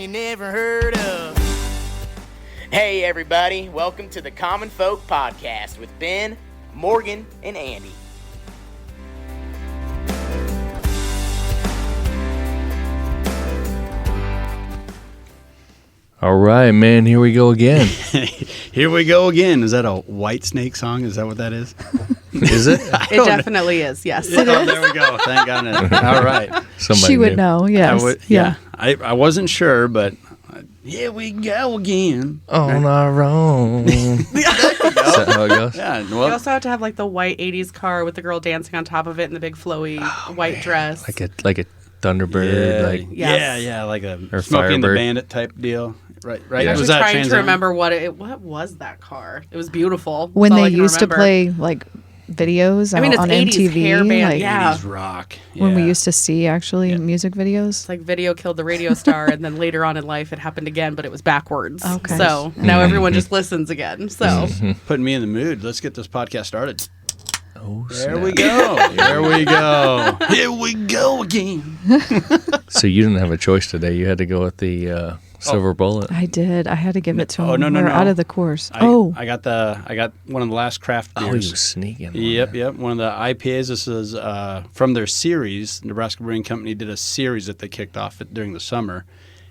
you never heard of. Hey everybody, welcome to the Common Folk Podcast with Ben, Morgan, and Andy. All right, man, here we go again. Here we go again. Is that a White Snake song? Is that what that is? Is it? It definitely is, yes. Oh, there we go. Thank goodness. All right. Somebody She would knew. know, yes. Yeah. I wasn't sure, but here we go again. On our own. Is that how it goes? Yeah. You Well, also have to have like the white 80s car with the girl dancing on top of it in the big flowy white dress. Like a Thunderbird, yeah, like Yes. like a Or Smokey and the Firebird. Bandit type deal. Right. I'm Yeah. actually Was that trying Trans to Am? remember what was that car. It was beautiful. When That's all they I can used remember. to play like videos I mean, it's on 80s MTV, hair band, like yeah. 80s rock. when we Yeah. used to see actually music videos. It's like video killed the radio star, and then later on in life it happened again, but it was backwards. Okay. So now everyone just listens again. So Putting me in the mood. Let's get this podcast started. oh, There snap. we go. There we go. Here we go again. So you didn't have a choice today. You had to go with the silver bullet. I did. I had to give it to him. Oh, no. We're out of the course. I got one of the last craft Oh, he beers. was sneaking. on Yep. that. One of the IPAs. This is from their series. Nebraska Brewing Company did a series that they kicked off during the summer,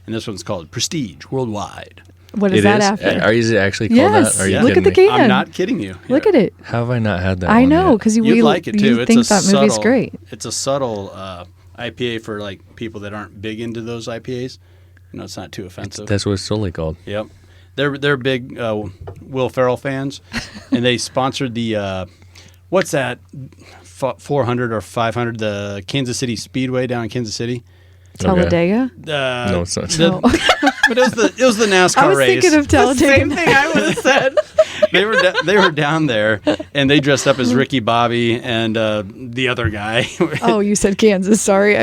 and this one's called Prestige Worldwide. What is It that is? after? Are you actually called Yes. that? Are you Look kidding at the me? can. I'm not kidding you. Look Yeah. at it. How have I not had that I one know, yet? because You'd you like it too. you It's think a that movie's subtle- great. It's a subtle IPA for like people that aren't big into those IPAs. It's not too offensive. That's what it's totally called. Yep. They're big Will Ferrell fans, and they sponsored the what's that 400 or 500 the Kansas City Speedway down in Kansas City. Talladega? No, it's not. But it was the NASCAR I was race. thinking of Talladega. same thing I would have said. They were down there, and they dressed up as Ricky Bobby and the other guy. Oh, you said Kansas. Sorry.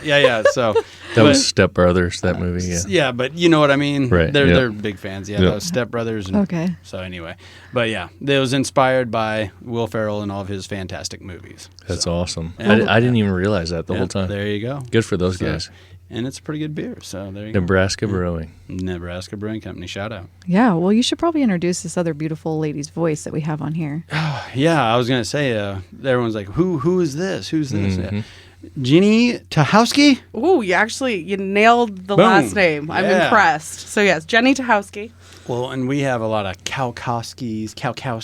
yeah. So That was Step Brothers, that movie, yeah. yeah, but you know what I mean. Right, They're big fans. Yeah, Yep. those Step Brothers. And Okay. So anyway, but yeah, it was inspired by Will Ferrell and all of his fantastic movies. That's So, awesome. Yeah. I didn't even realize that the yeah, whole time. There you go. Good for those So, guys. And it's a pretty good beer. So there you go. Nebraska Brewing. Nebraska Brewing Company. Shout out. Yeah. Well, you should probably introduce this other beautiful lady's voice that we have on here. Yeah, I was gonna say. Everyone's like, who is this? Who's this? Mhm. Yeah. Jennie Tachovsky. Ooh, you nailed the Boom. last name. I'm Yeah. impressed. So yes, Jennie Tachovsky. Well, and we have a lot of Kowskis.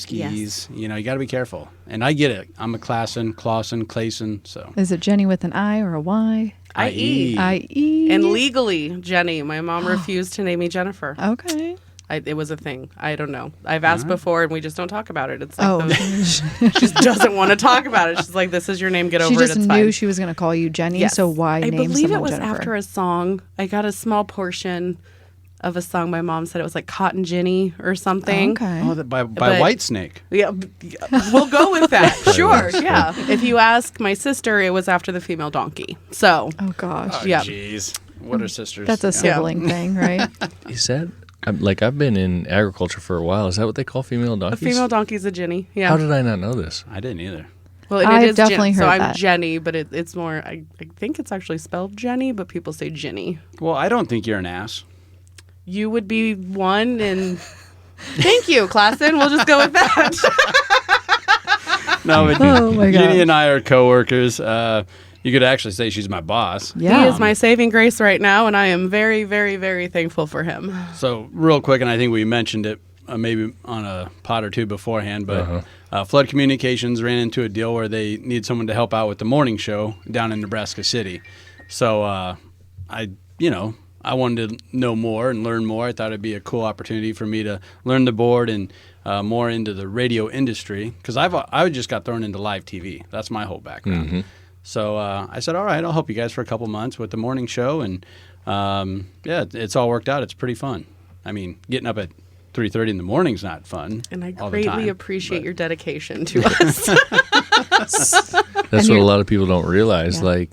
Yes. You got to be careful. And I get it. I'm a Clausen, Clayson. So Is it Jenny with an I or a Y? I.E. I-E. And legally, Jenny. My mom refused to name me Jennifer. Okay. It was a thing. I don't know. I've asked before, and we just don't talk about it. It's like Oh. she just doesn't want to talk about it. She's like, "This is your name. Get over She it. just It's knew fine." she was going to call you Jenny, Yes. so why I name believe someone it was Jennifer? after a song. I got a small portion of a song. My mom said it was like Cotton Ginny or something. Okay. Oh, by But- Whitesnake. Yeah, we'll go with that. Sure. Yeah. If you ask my sister, it was after the female donkey. So Oh gosh. Oh, Yeah. jeez. What are sisters? That's a sibling thing, right? Is that, I've been in agriculture for a while. Is that what they call female a donkeys? female donkey's a Ginny. Yeah. How did I not know this? I didn't either. Well, it I've is definitely So heard I'm that. Jenny, but it's more. I think it's actually spelled Jenny, but people say Ginny. Well, I don't think you're an ass. You would be one, and thank you, Klassen. We'll just go with that. No, but Oh, my Jenny gosh. and I are coworkers. You could actually say she's my boss. Yeah. He is my saving grace right now, and I am very, very, very thankful for him. So real quick, and I think we mentioned it maybe on a pod or two beforehand, but Flood Communications ran into a deal where they need someone to help out with the morning show down in Nebraska City. So I wanted to know more and learn more. I thought it'd be a cool opportunity for me to learn the board and more into the radio industry, because I just got thrown into live TV. That's my whole background. Mm-hmm. So I said, all right, I'll help you guys for a couple months with the morning show, and it's all worked out. It's pretty fun. I mean, getting up at 3:30 in the morning is not fun. And I all the greatly time, appreciate but- your dedication to us. That's what you're- a lot of people don't realize, Yeah. like,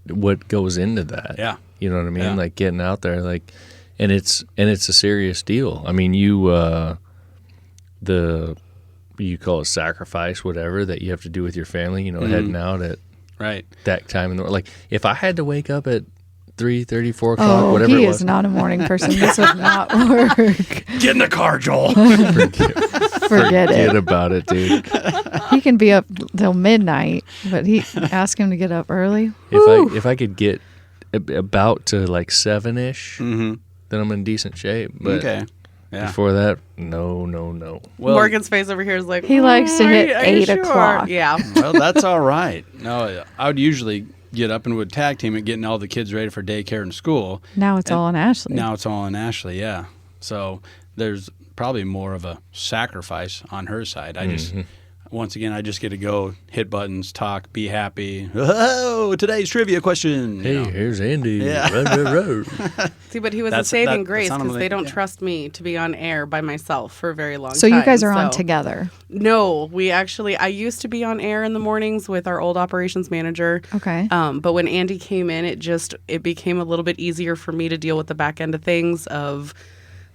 what goes into that. Yeah. You know what I mean? Yeah. Like, getting out there, like, and it's a serious deal. I mean, you call it sacrifice, whatever, that you have to do with your family, heading out at Right. that time in the like if I had to wake up at 3:30, 4 o'clock, whatever he it was. is not a morning person. This would not work. Get in the car, Joel. Forget it. Forget about it, dude. He can be up till midnight, but ask him to get up early. If I could get about to like 7-ish, then I'm in decent shape. But Okay. Yeah. before that, no. Well, Morgan's face over here is like, He likes to hit are you 8 o'clock. Yeah. well, that's all right. No, I would usually get up and would tag team at getting all the kids ready for daycare and school. Now it's all on Ashley. Now it's all on Ashley, yeah. So there's probably more of a sacrifice on her side. Once again, I just get to go, hit buttons, talk, be happy. Oh, today's trivia question. Hey, here's Andy. Yeah. Row. See, but he was a That's- saving that grace sounded because like- they don't yeah. trust me to be on air by myself for a very long time. So you guys are on so- together. No, I used to be on air in the mornings with our old operations manager. Okay. But when Andy came in, it became a little bit easier for me to deal with the back end of things of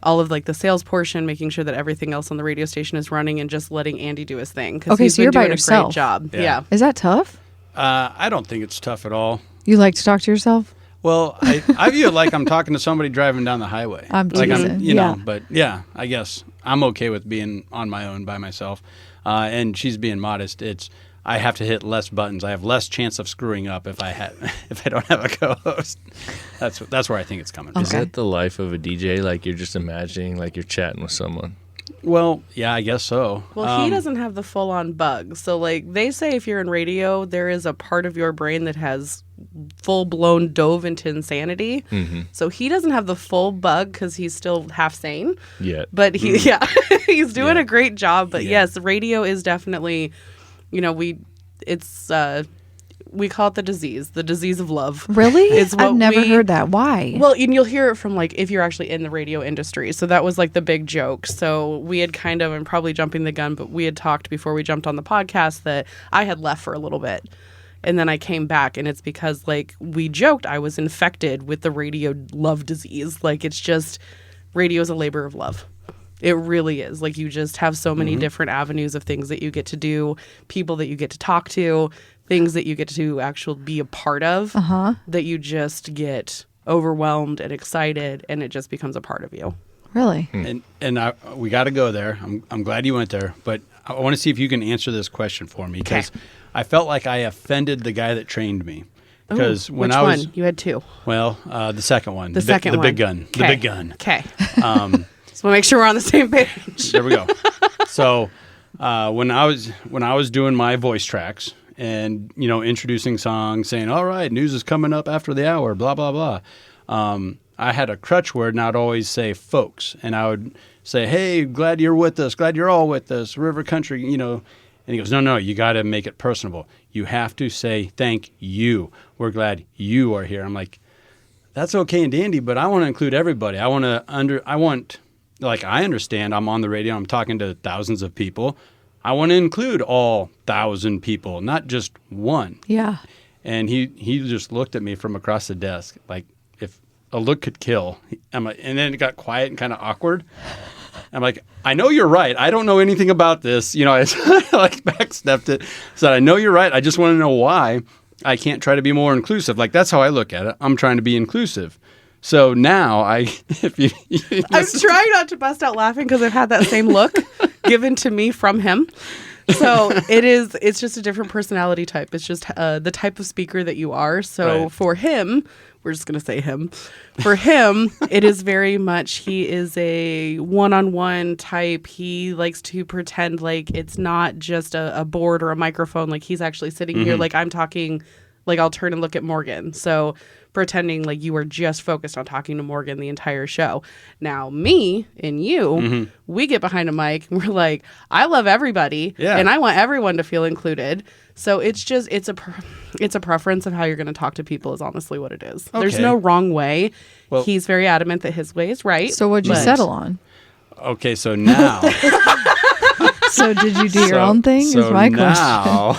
all of like the sales portion, making sure that everything else on the radio station is running and just letting Andy do his thing. Because Okay, he's so been you're by doing yourself. a great job. Yeah. Yeah. Is that tough? I don't think it's tough at all. You like to talk to yourself? Well, I view it like I'm talking to somebody driving down the highway. I'm like teasing, you yeah. know, but yeah, I guess I'm okay with being on my own by myself. And she's being modest. I have to hit less buttons. I have less chance of screwing up if I don't have a co-host. That's where I think it's coming from. Is that the life of a DJ? Like you're just imagining like you're chatting with someone? Well, yeah, I guess so. Well, he doesn't have the full-on bug. So, like, they say if you're in radio, there is a part of your brain that has full-blown dove into insanity. So he doesn't have the full bug because he's still half sane. Yet. But he's doing a great job. But yes, radio is definitely, we call it the disease of love. Really? It's what I've never we- heard that. Why? Well, and you'll hear it from like if you're actually in the radio industry. So that was like the big joke. So we had kind of, I'm probably jumping the gun, but we had talked before we jumped on the podcast that I had left for a little bit. And then I came back, and it's because like we joked I was infected with the radio love disease. Like it's just, radio is a labor of love. It really is. Like you just have so many different avenues of things that you get to do, people that you get to talk to, things that you get to actually be a part of, that you just get overwhelmed and excited, and it just becomes a part of you. Really? And we got to go there. I'm glad you went there, but I want to see if you can answer this question for me because I felt like I offended the guy that trained me. Because when Which I was one? You had two. well, the second one, The second the one. big gun, the big gun. Okay. So make sure we're on the same page. There we go. So when I was doing my voice tracks and introducing songs, saying, "All right, news is coming up after the hour," blah blah blah. I had a crutch word, and I'd always say "folks," and I would say, "Hey, glad you're with us. Glad you're all with us, River Country." And he goes, "No, you got to make it personable. You have to say thank you. We're glad you are here." I'm like, "That's okay and dandy, but I want to include everybody. I understand I'm on the radio. I'm talking to thousands of people. I want to include all 1,000 people, not just one." Yeah. And he just looked at me from across the desk, like if a look could kill. And then it got quiet and kind of awkward. I'm like, "I know you're right. I don't know anything about this." I like backstepped it. Said, "I know you're right. I just want to know why I can't try to be more inclusive." Like that's how I look at it. I'm trying to be inclusive. So now I'm trying not to bust out laughing because I've had that same look given to me from him. So it's just a different personality type. It's just the type of speaker that you are. So Right. for him, we're just going to say him. For him, it is very much, he is a one-on-one type. He likes to pretend like it's not just a board or a microphone. Like he's actually sitting here, like I'm talking, like I'll turn and look at Morgan. So pretending like you are just focused on talking to Morgan the entire show. Now, me and you, we get behind a mic and we're like, I love everybody, and I want everyone to feel included. So it's just it's a preference of how you're going to talk to people is honestly what it is. There's Okay. no wrong way. Well- He's very adamant that his way is right. So what'd you but- settle on? Okay, so now So did you do your own thing? Is So my now,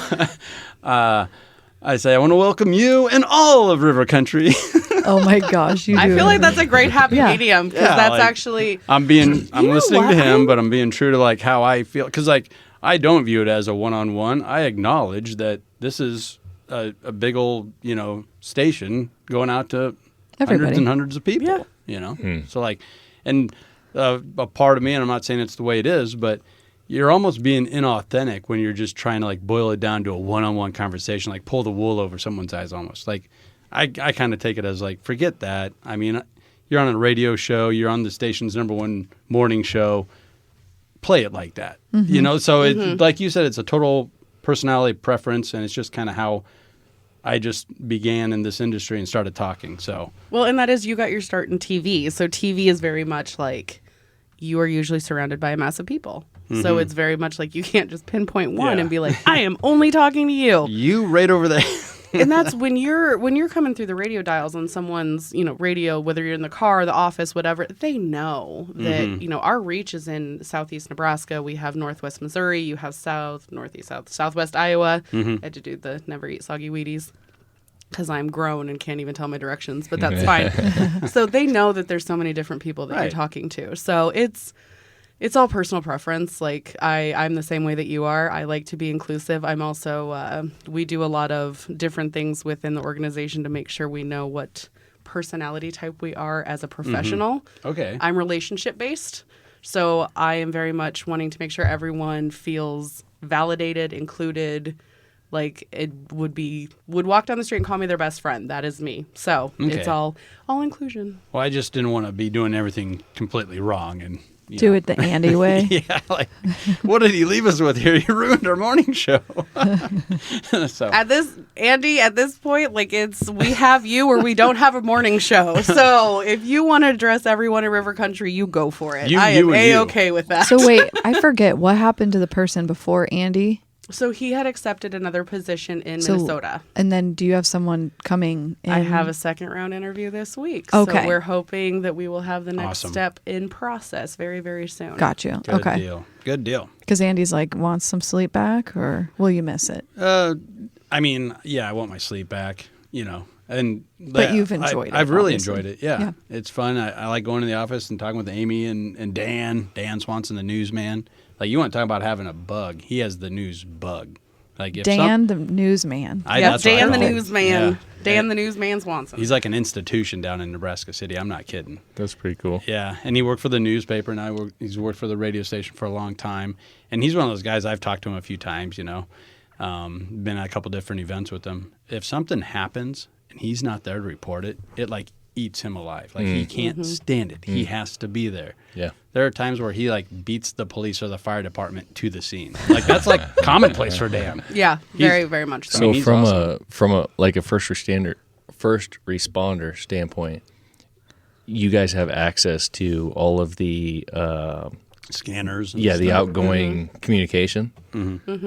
I say I want to welcome you and all of River Country. question. Oh my gosh, you do. I feel like that's a great happy Yeah. medium because Yeah, that's like- actually I'm know listening what? to him, but I'm being true to like how I feel because like I don't view it as a one-on-one. I acknowledge that this is a big old station going out to Everybody. hundreds and hundreds of people. Yeah. You know, so like, and a part of me, and I'm not saying it's the way it is, but you're almost being inauthentic when you're just trying to like boil it down to a one-on-one conversation, like pull the wool over someone's eyes almost. Like I kind of take it as like, forget that. I mean, you're on a radio show, you're on the station's #1 morning show. Play it like that, you know? So it, like you said, it's a total personality preference, and it's just kind of how I just began in this industry and started talking. So, Well, and that is, you got your start in TV. So TV is very much like, you are usually surrounded by a mass of people. So it's very much like you can't just pinpoint one Yeah. and be like, I am only talking to you. you right over there. And that's when you're coming through the radio dials on someone's, radio, whether you're in the car, the office, whatever, they know that, our reach is in southeast Nebraska. We have northwest Missouri. You have southwest Iowa. I had to do the never eat soggy Wheaties because I'm grown and can't even tell my directions, but that's fine. So they know that there's so many different people that you're Right. talking to. So it's all personal preference. Like I'm the same way that you are. I like to be inclusive. I'm also, we do a lot of different things within the organization to make sure we know what personality type we are as a professional. Okay. I'm relationship based. So I am very much wanting to make sure everyone feels validated, included, like it would walk down the street and call me their best friend. That is me. So it's Okay. all inclusion. Well, I just didn't want to be doing everything completely wrong and Do it the Andy way. Yeah, like what did he leave us with here? He ruined our morning show. So At this point, like we have you or we don't have a morning show. So if you want to address everyone in River Country, you go for it. I am you and you. A-okay with that. So wait, I forget what happened to the person before Andy. So he had accepted another position in So- Minnesota. And then do you have someone coming in? I have a second round interview this week. Okay. So we're hoping that we will have the next Awesome. step in process very, very soon. Got you. good Okay. deal. Good deal. Because Andy's like, wants some sleep back, or will you miss it? I mean, yeah, I want my sleep back, and But you've enjoyed it, I've really obviously. enjoyed it. Yeah. Yeah. It's fun. I like going to the office and talking with Amy and Dan Swanson, the newsman. Like, you want to talk about having a bug? He has the news bug. Like if Dan, the newsman. Yeah, that's what I Dan the call him. newsman. Yeah. Dan the newsman Swanson. He's like an institution down in Nebraska City. I'm not kidding. That's pretty cool. Yeah, and he worked for the newspaper, and he's worked for the radio station for a long time. And he's one of those guys. I've talked to him a few times. Been at a couple different events with him. If something happens and he's not there to report it, it like eats him alive. Like he can't stand it. He has to be there. Yeah. There are times where he like beats the police or the fire department to the scene. Like that's like commonplace for Dan. yeah, very, very much so. So mean, he's from awesome. a like a first responder standpoint, you guys have access to all of the Scanners. And the stuff. outgoing communication.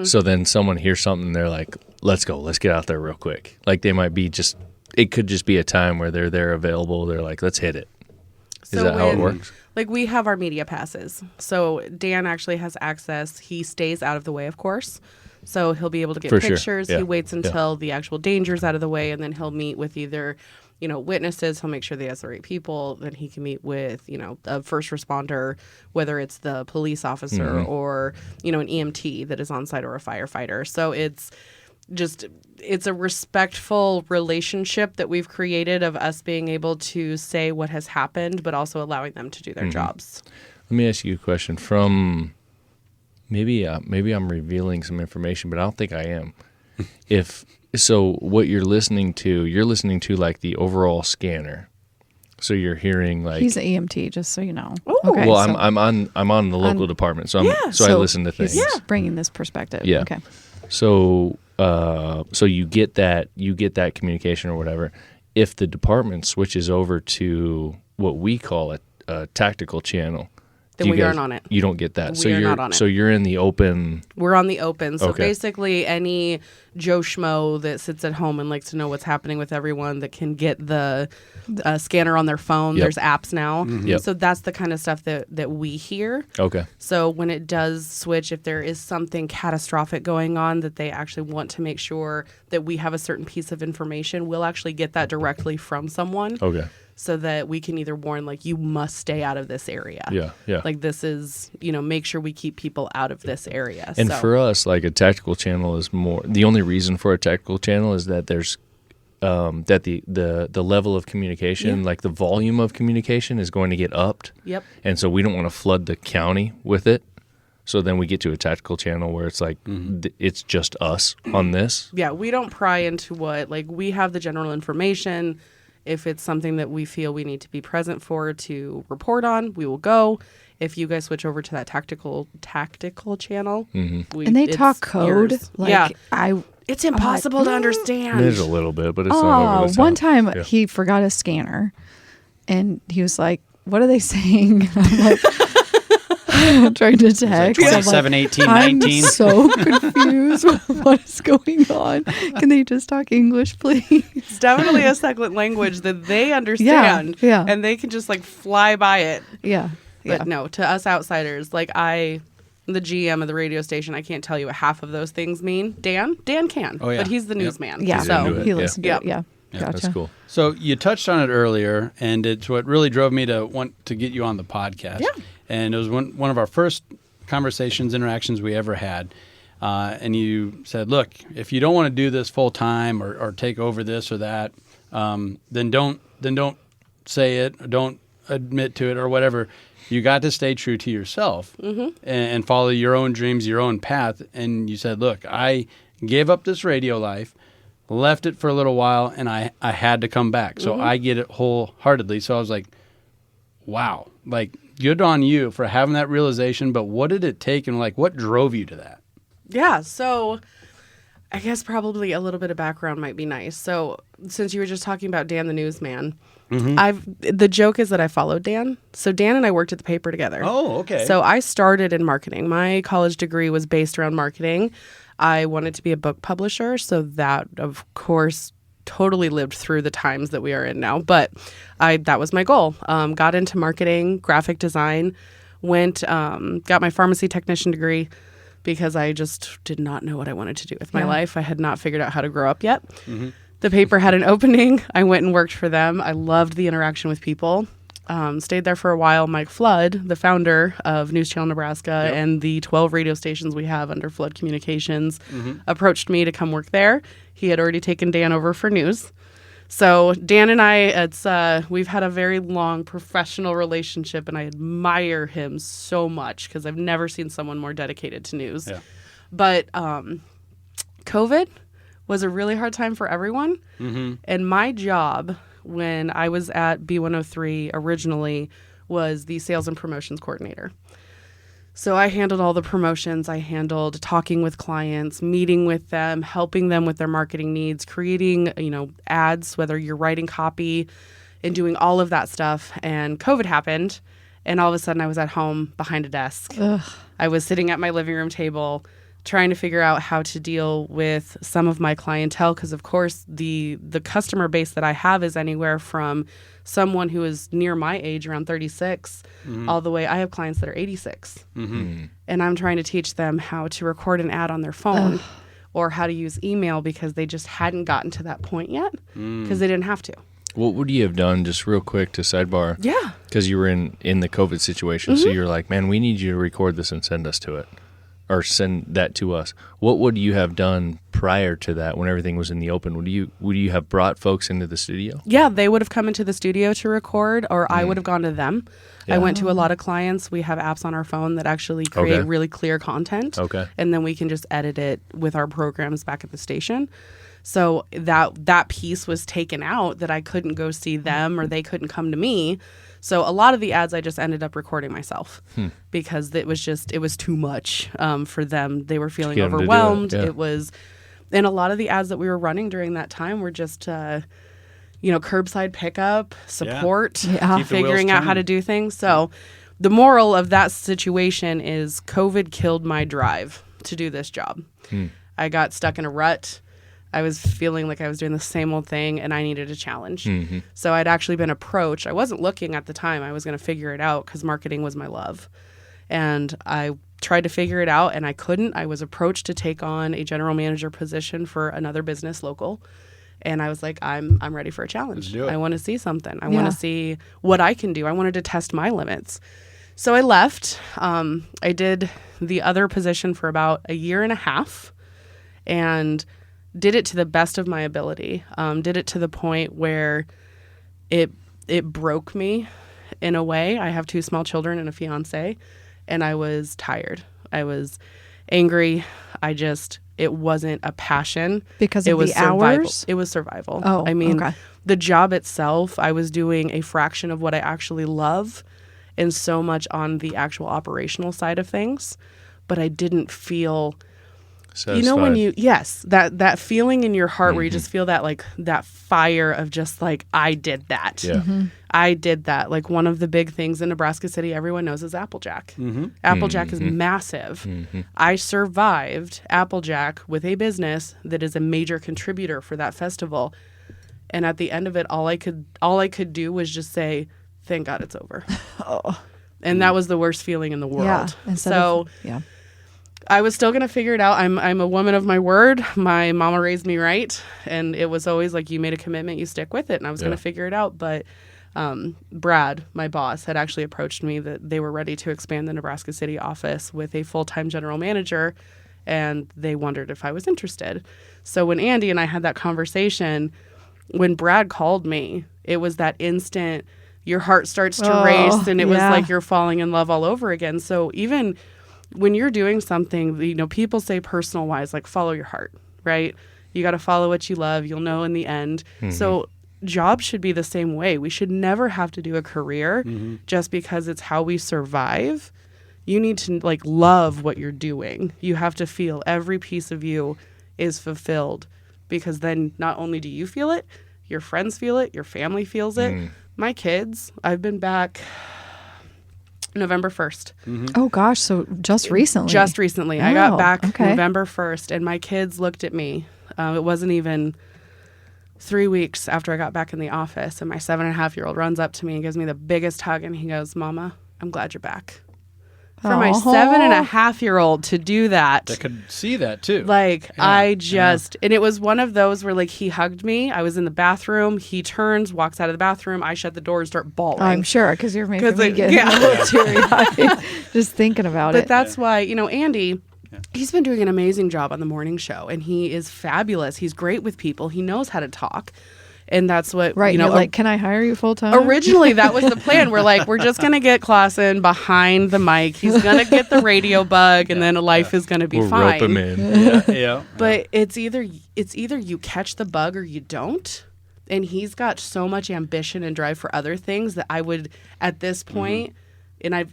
So then someone hears something, they're like, "Let's go, let's get out there real quick." Like they might be it could just be a time where they're there available. They're like, "Let's hit it." Is So that how it when- works? Like we have our media passes. So Dan actually has access. He stays out of the way, of course. So he'll be able to get For sure. pictures. Yeah. He waits until the actual danger's out of the way, and then he'll meet with either, witnesses. He'll make sure they has the right people. Then he can meet with, a first responder, whether it's the police officer or, an EMT that is on site or a firefighter. So it's a respectful relationship that we've created of us being able to say what has happened, but also allowing them to do their jobs. Let me ask you a question. From maybe I'm revealing some information, but I don't think I am. What you're listening to like the overall scanner. So you're hearing like He's an EMT, just so you know. Oh. Okay, well, so I'm on the local department, so I listen to things. He's bringing this perspective. Yeah. Okay. So you get that communication or whatever. If the department switches over to what we call a tactical channel, Then we aren't on it. You don't get that. We are not on it. So you're in the open. We're on the open. So Okay. basically any Joe Schmo that sits at home and likes to know what's happening with everyone that can get the scanner on their phone. Yep. There's apps now. Yep. So that's the kind of stuff that we hear. Okay. So when it does switch, if there is something catastrophic going on that they actually want to make sure that we have a certain piece of information, we'll actually get that directly from someone. Okay. So that we can either warn, like, you must stay out of this area. Yeah. Yeah. Like, this is, make sure we keep people out of this area. And for us, like a tactical channel is more. The only reason for a tactical channel is that there's that the level of communication, like the volume of communication, is going to get upped. Yep. And so we don't want to flood the county with it. So then we get to a tactical channel where it's like it's just us on this. Yeah, we don't pry into what, like, we have the general information. If it's something that we feel we need to be present for to report on, we will go. If you guys switch over to that tactical channel, And they talk code. yours. Like, yeah, it's impossible to understand. There's a little bit, but it's not over the top. One time he forgot a scanner, and he was like, "What are they saying?" I'm like, trying to text. 27, 18, 19. I'm so confused. What is going on? Can they just talk English, please? It's definitely a second language that they understand. Yeah. And they can just like fly by it. Yeah. But no, to us outsiders, like the GM of the radio station, I can't tell you what half of those things mean. Dan can. Oh, yeah. But he's the Yep. newsman. Yeah. He's So into it. He Yeah. listened to it. Yeah. Gotcha. That's cool. So you touched on it earlier, and it's what really drove me to want to get you on the podcast. Yeah. And it was one of our first conversations, interactions we ever had. And you said, look, if you don't want to do this full time or take over this or that, then don't say it, or don't admit to it or whatever. You got to stay true to yourself and follow your own dreams, your own path. And you said, look, I gave up this radio life, left it for a little while, and I had to come back. So I get it wholeheartedly. So I was like, wow, like, good on you for having that realization. But what did it take, and like, what drove you to that? yeah, so I guess probably a little bit of background might be nice. So since you were just talking about Dan the newsman, the joke is that I followed Dan. So Dan and I worked at the paper together. Oh, okay. So I started in marketing. My college degree was based around marketing. I wanted to be a book publisher, so that, of course, totally lived through the times that we are in now. But that was my goal. Got into marketing, graphic design, got my pharmacy technician degree because I just did not know what I wanted to do with my life. I had not figured out how to grow up yet. The paper had an opening. I went and worked for them. I loved the interaction with people. Stayed there for a while. Mike Flood, the founder of News Channel Nebraska and the 12 radio stations we have under Flood Communications, approached me to come work there. He had already taken Dan over for news. So Dan and I, we've had a very long professional relationship, and I admire him so much because I've never seen someone more dedicated to news. Yeah. But COVID was a really hard time for everyone. And my job when I was at B103 originally was the sales and promotions coordinator. So I handled all the promotions. I handled talking with clients, meeting with them, helping them with their marketing needs, creating, ads, whether you're writing copy and doing all of that stuff. And COVID happened, and all of a sudden I was at home behind a desk. I was sitting at my living room table trying to figure out how to deal with some of my clientele because, of course, the customer base that I have is anywhere from someone who is near my age, around 36, all the way. I have clients that are 86. And I'm trying to teach them how to record an ad on their phone or how to use email because they just hadn't gotten to that point yet because they didn't have to. What would you have done, just real quick to sidebar? Yeah. Because you were in the COVID situation, so you're like, man, we need you to record this and send us to it. Or send that to us. What would you have done prior to that when everything was in the open? Would you have brought folks into the studio? Yeah, they would have come into the studio to record, or I would have gone to them. I went to a lot of clients. We have apps on our phone that actually create really clear content. Okay. And then we can just edit it with our programs back at the station. So that piece was taken out, that I couldn't go see them or they couldn't come to me. So a lot of the ads I just ended up recording myself because it was too much for them. They were feeling Get 'em to do it, overwhelmed. yeah. It was, and a lot of the ads that we were running during that time were just, curbside pickup, support, Keep the wheels figuring out how to turning. do things. So the moral of that situation is COVID killed my drive to do this job. I got stuck in a rut. I was feeling like I was doing the same old thing and I needed a challenge. So I'd actually been approached. I wasn't looking at the time. I was going to figure it out because marketing was my love. And I tried to figure it out and I couldn't. I was approached to take on a general manager position for another business local. And I was like, I'm ready for a challenge. Let's do it. I want to see something. I want to see what I can do. I wanted to test my limits. So I left. I did the other position for about a year and a half. And did it to the best of my ability. Did it to the point where it broke me in a way. I have 2 small children and a fiance, and I was tired. I was angry. It wasn't a passion. Because it of was the survival. hours? It was survival. Oh, I mean, okay. the job itself, I was doing a fraction of what I actually love and so much on the actual operational side of things. But I didn't feel, Satisfied. you know, when that feeling in your heart where you just feel that, like, that fire of just like, I did that. Yeah. I did that. Like, one of the big things in Nebraska City everyone knows is Applejack. Applejack is massive. I survived Applejack with a business that is a major contributor for that festival. And at the end of it, all I could do was just say, thank God it's over. And that was the worst feeling in the world. Yeah. I was still going to figure it out. I'm a woman of my word. My mama raised me right. And it was always like, you made a commitment, you stick with it. And I was going to figure it out. But Brad, my boss, had actually approached me that they were ready to expand the Nebraska City office with a full-time general manager. And they wondered if I was interested. So when Andy and I had that conversation, when Brad called me, it was that instant, your heart starts to race. And it was like you're falling in love all over again. So even when you're doing something, you know, people say personal wise, like, follow your heart, right? You got to follow what you love. You'll know in the end. So jobs should be the same way. We should never have to do a career just because it's how we survive. You need to, like, love what you're doing. You have to feel every piece of you is fulfilled, because then not only do you feel it, your friends feel it, your family feels it. My kids, I've been back November 1st. Oh gosh, so just recently. Just recently. I Oh, got back okay. November 1st, and my kids looked at me. It wasn't even 3 weeks after I got back in the office, and my 7.5-year-old runs up to me and gives me the biggest hug, and he goes, "Mama, I'm glad you're back." For my 7.5-year-old to do that. I could see that too. Like, and it was one of those where, like, he hugged me. I was in the bathroom. He turns, walks out of the bathroom. I shut the door and start bawling. I'm sure, because you're making me like, get a little teary-eyed just thinking about it. But that's why, you know, Andy, he's been doing an amazing job on the morning show, and he is fabulous. He's great with people. He knows how to talk. And that's what, right. you know, You're like, can I hire you full time? Originally, that was the plan. We're like, we're just going to get Clausen behind the mic. He's going to get the radio bug, and then life is going to be fine. Rope him in. But it's either you catch the bug or you don't. And he's got so much ambition and drive for other things that I would, at this point, and I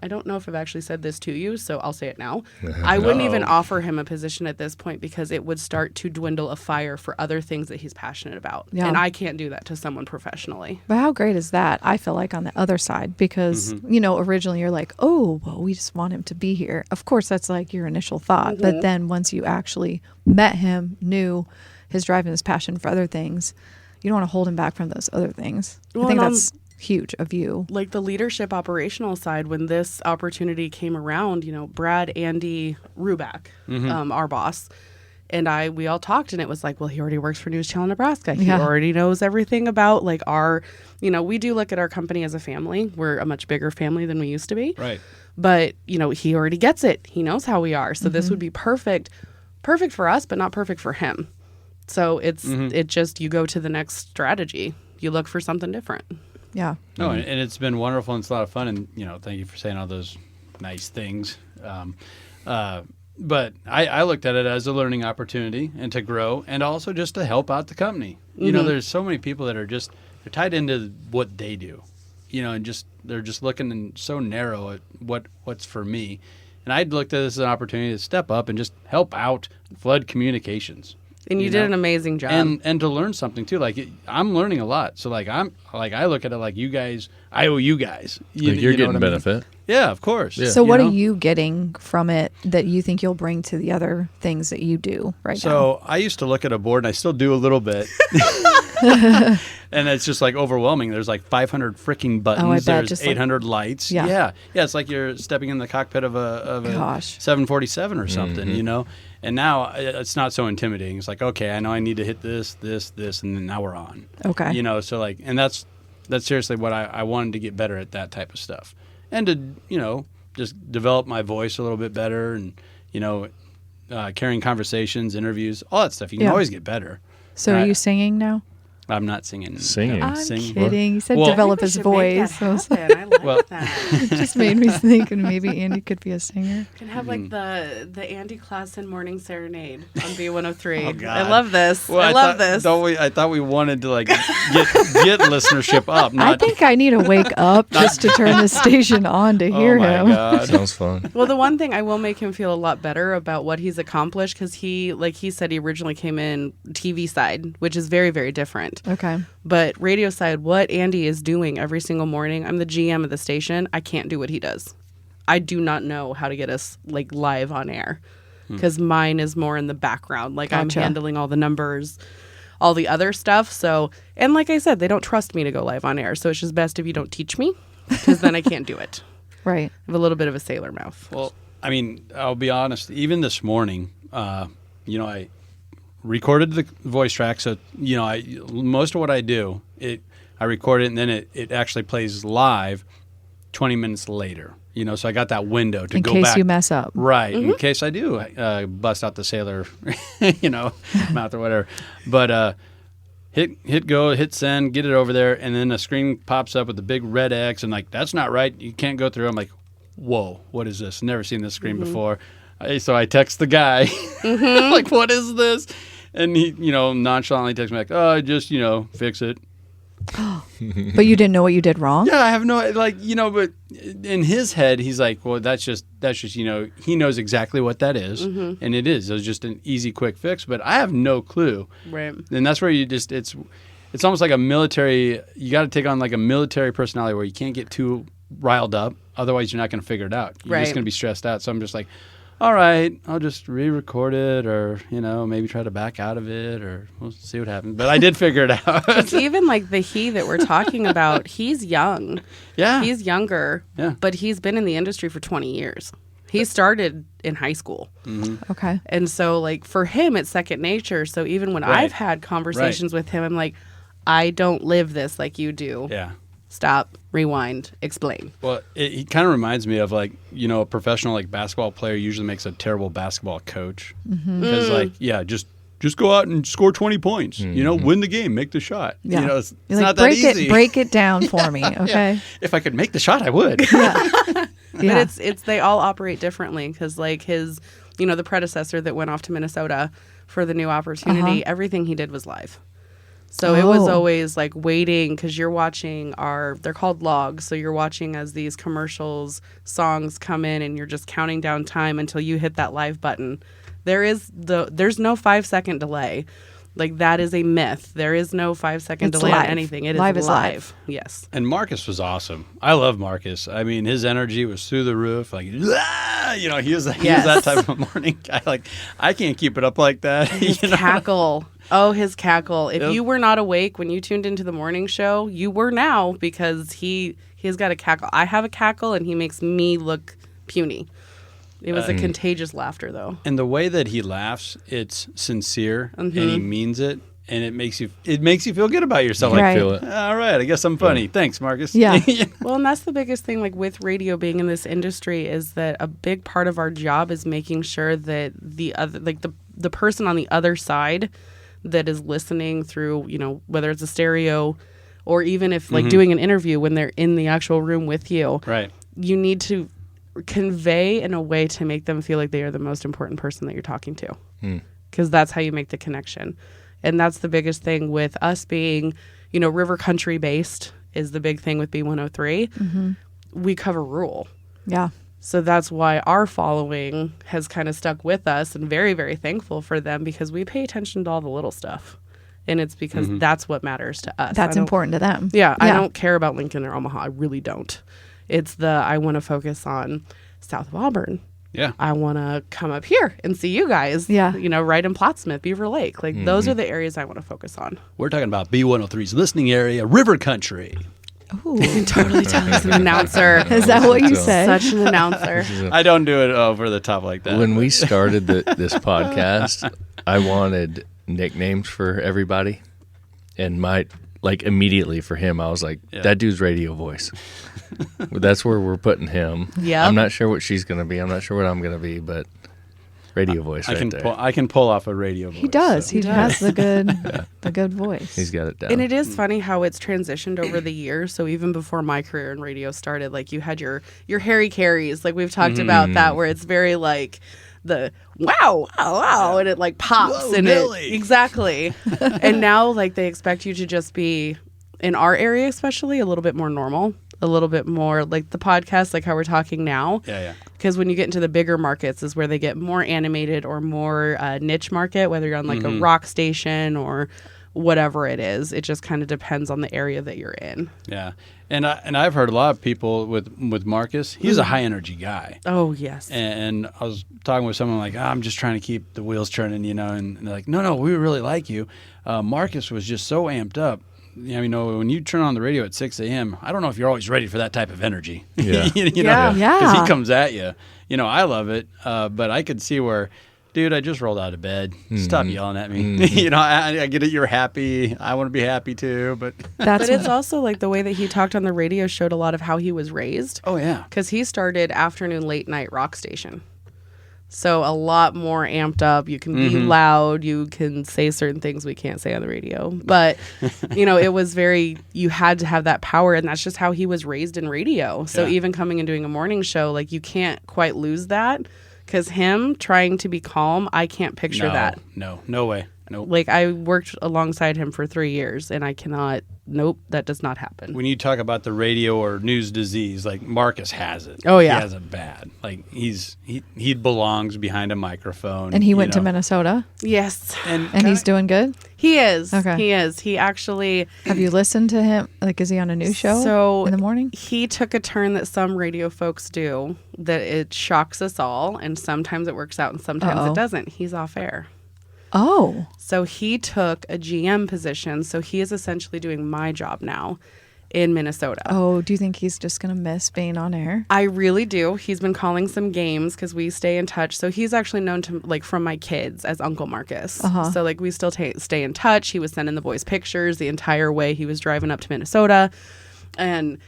don't know if I've actually said this to you, so I'll say it now. I wouldn't even offer him a position at this point, because it would start to dwindle a fire for other things that he's passionate about. Yeah. And I can't do that to someone professionally. But how great is that? I feel like on the other side, because, you know, originally you're like, oh, well, we just want him to be here. Of course, that's like your initial thought. But then once you actually met him, knew his drive and his passion for other things, you don't want to hold him back from those other things. Well, I think that's huge of you. Like the leadership operational side, when this opportunity came around, you know, Brad, Andy, Ruback, our boss, and we all talked, and it was like, well, he already works for News Channel Nebraska. He already knows everything about, like, our, you know, we do look at our company as a family. We're a much bigger family than we used to be. Right. But, you know, he already gets it. He knows how we are. So this would be perfect for us, but not perfect for him. So it just, you go to the next strategy. You look for something different. Yeah. No, and it's been wonderful, and it's a lot of fun, and, you know, thank you for saying all those nice things. But I looked at it as a learning opportunity and to grow, and also just to help out the company. You know, there's so many people that are just, they're tied into what they do, you know, and just, they're just looking and so narrow at what's for me. And I looked at this as an opportunity to step up and just help out Flood Communications. And you did an amazing job. And to learn something too. Like, I'm learning a lot. So like, I look at it like, you guys, I owe you guys. You're getting benefit. Yeah, of course. Yeah. So what are you getting from it that you think you'll bring to the other things that you do right now? So I used to look at a board, and I still do a little bit. And it's just like overwhelming. There's like 500 freaking buttons. Oh, I bet. There's Just 800 lights. Yeah. It's like you're stepping in the cockpit of a 747 or something, you know? And now it's not so intimidating. It's like, okay, I know I need to hit this, and then now we're on. Okay. You know, so like, and that's seriously what I wanted to get better at, that type of stuff. And to, you know, just develop my voice a little bit better, and, you know, carrying conversations, interviews, all that stuff. You can Yeah. always get better. So are you singing now? I'm not singing. Singing. I'm Sing- kidding. He said Well- develop We his should make that voice. So happen. I like Well- that. it just made me think, and maybe Andy could be a singer. We can have like the Andy Klassen morning serenade on B103. Oh, God. I love this. Well, I love this. I thought we wanted to like get listenership up. I Not, think I need to wake up just to turn the station on to hear oh my him. God. Sounds fun. Well, the one thing I will make him feel a lot better about what he's accomplished, because he said he originally came in TV side, which is very, very different. Okay. But radio side, what Andy is doing every single morning, I'm the GM of the station. I can't do what he does. I do not know how to get us like live on air, because mine is more in the background. Like Gotcha. I'm handling all the numbers, all the other stuff. So, and like I said, they don't trust me to go live on air. So it's just best if you don't teach me, because then I can't do it. Right. I have a little bit of a sailor mouth. Well, I mean, I'll be honest. Even this morning, I recorded the voice track. So most of what I do, I record it and then it actually plays live 20 minutes later. So I got that window to In go case back. you mess up. Right, in case I do bust out the sailor, mouth or whatever. But hit go, hit send, get it over there, and then a screen pops up with a big red X, and like, that's not right. You can't go through. I'm like, whoa, what is this? Never seen this screen before. So I text the guy, like, what is this? And he, nonchalantly texts me like, oh, just, fix it. But you didn't know what you did wrong? Yeah, I have no, but in his head, he's like, well, that's just, he knows exactly what that is. And it is. It was just an easy, quick fix, but I have no clue. Right. And that's where it's almost like a military, you got to take on like a military personality where you can't get too riled up. Otherwise, you're not going to figure it out. You're just Right. going to be stressed out. So I'm just like, all right, I'll just re-record it, or, maybe try to back out of it, or we'll see what happens. But I did figure it out. It's even like the he that we're talking about, he's young. Yeah. He's younger, Yeah. but he's been in the industry for 20 years. He started in high school. Okay. And so, like, for him, it's second nature. So even when Right. I've had conversations with him, I'm like, I don't live this like you do. Yeah. Stop, rewind, explain. Well, he kind of reminds me of like, a professional like basketball player usually makes a terrible basketball coach. Because like, yeah, just go out and score 20 points, win the game, make the shot. Yeah. It's You're not like, that easy. break it down for me, okay? If I could make the shot, I would. But Yeah. it's they all operate differently, because like his, the predecessor that went off to Minnesota for the new opportunity, everything he did was live. So it was Oh. always like waiting, because you're watching they're called logs. So you're watching as these commercials, songs come in, and you're just counting down time until you hit that live button. There's no 5-second delay. Like, that is a myth. There is no 5-second It's delay live. on anything. It Live is is live. live. Yes. And Marcus was awesome. I love Marcus. I mean, his energy was through the roof. Like, he was that type of morning guy. Like, I can't keep it up like that. His cackle. Oh, his cackle. If Yep. you were not awake when you tuned into the morning show, you were now, because he's got a cackle. I have a cackle, and he makes me look puny. It was a contagious laughter, though. And the way that he laughs, it's sincere, and he means it, and it makes you feel good about yourself. Right. Like, Feel it. all right, I guess I'm funny. Thanks, Marcus. Yeah. Well, and that's the biggest thing, like with radio being in this industry, is that a big part of our job is making sure that the other, like the person on the other side that is listening through, whether it's a stereo, or even if like doing an interview when they're in the actual room with you, Right. you need to convey in a way to make them feel like they are the most important person that you're talking to, because that's how you make the connection. And that's the biggest thing with us being, river country based is the big thing with B103. We cover rural. Yeah. So that's why our following has kind of stuck with us, and very, very thankful for them, because we pay attention to all the little stuff. And it's because that's what matters to us. That's important to them. Yeah, I don't care about Lincoln or Omaha. I really don't. It's I want to focus on south of Auburn. Yeah. I want to come up here and see you guys. Yeah. Right in Plattsmouth, Beaver Lake. Like, those are the areas I want to focus on. We're talking about B103's listening area, River Country. Ooh. You can totally tell he's an announcer. Is that what you So- say? Such an announcer. I don't do it over the top like that. When we started this podcast, I wanted nicknames for everybody, and immediately for him, I was like, that dude's radio voice. That's where we're putting him. Yeah. I'm not sure what she's going to be. I'm not sure what I'm going to be, but Radio voice right there. I can pull off a radio voice. He does. so. He has the good voice. He's got it down. And it is funny how it's transitioned over the years. So even before my career in radio started, like you had your Harry Careys, like we've talked about that, where it's very like the wow, and it like pops. Whoa, and Millie. Exactly. And now like they expect you to just be, in our area especially, a little bit more normal, a little bit more like the podcast, like how we're talking now. Yeah. Because when you get into the bigger markets is where they get more animated or more niche market, whether you're on like a rock station or whatever it is. It just kind of depends on the area that you're in. Yeah. And I've heard a lot of people with Marcus. He's a high energy guy. Oh, yes. And I was talking with someone like, I'm just trying to keep the wheels turning, and they're like, no, we really like you. Marcus was just so amped up. When you turn on the radio at 6 a.m., I don't know if you're always ready for that type of energy. Yeah. Yeah. Because he comes at you. I love it, but I could see where, dude, I just rolled out of bed. Stop yelling at me. I get it. You're happy. I want to be happy too, but But it's also like the way that he talked on the radio showed a lot of how he was raised. oh yeah, Because he started afternoon late night rock station. So a lot more amped up. You can be loud. You can say certain things we can't say on the radio. But, it was you had to have that power. And that's just how he was raised in radio. So Yeah. even coming and doing a morning show, like you can't quite lose that. Because him trying to be calm, I can't picture that. No way. Nope. Like I worked alongside him for 3 years and I cannot, that does not happen. When you talk about the radio or news disease, like Marcus has it. Oh, yeah. He has it bad. Like he belongs behind a microphone. And he went to Minnesota, Yes, And he's doing good. he is. Okay. He is. He actually, Have you listened to him? Like, is he on a news show So in the morning? he took a turn that some radio folks do that it shocks us all. And sometimes it works out and sometimes Uh-oh. it doesn't. He's off air. Oh, So he took a GM position. So he is essentially doing my job now in Minnesota. do you think he's just gonna miss being on air? I really do. He's been calling some games because we stay in touch. So he's actually known to from my kids as Uncle Marcus. Uh-huh. So we still stay in touch. He was sending the boys pictures the entire way he was driving up to Minnesota, and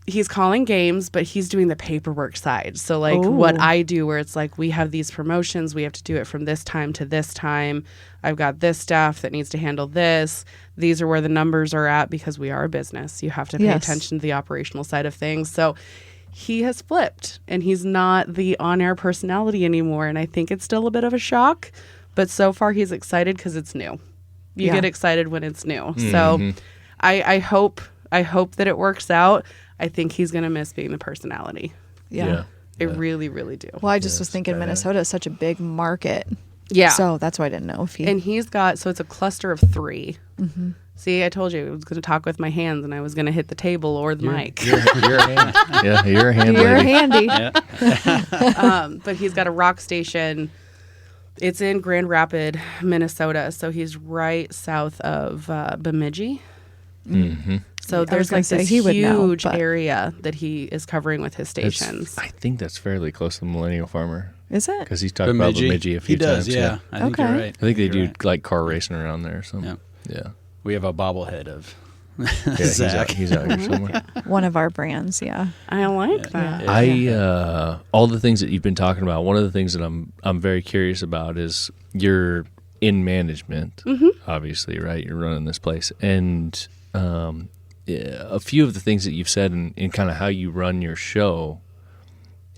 he's calling games, but he's doing the paperwork side. So what Ooh. I do, where it's like we have these promotions, we have to do it from this time to this time. I've got this staff that needs to handle this. These are where the numbers are at because we are a business. You have to pay Yes. attention to the operational side of things. So he has flipped and he's not the on-air personality anymore. And I think it's still a bit of a shock, but so far he's excited because it's new. You Yeah. get excited when it's new. So I hope that it works out. I think he's going to miss being the personality. Yeah. I really, really do. Well, I just was thinking Minnesota is such a big market. Yeah. So that's why I didn't know if he. And he's got, so it's a cluster of 3. See, I told you I was going to talk with my hands and I was going to hit the table or the mic. You're a hand. Yeah, you're a hand You're lady. handy. But he's got a rock station. It's in Grand Rapids, Minnesota. So he's right south of Bemidji. Mm-hmm. So was there's gonna like say this he would know, huge but- area that he is covering with his stations. I think that's fairly close to the Millennial Farmer Is it? because he's talked about Bemidji a few He does, times. yeah. I think Okay. you're right. I think they You're do right. like car racing around there or something. Yeah. Yeah. We have a bobblehead of Yeah, Zach. he's out here somewhere. One of our brands, yeah. I like that. I all the things that you've been talking about. One of the things that I'm very curious about is you're in management, obviously, right? You're running this place, and a few of the things that you've said and kind of how you run your show,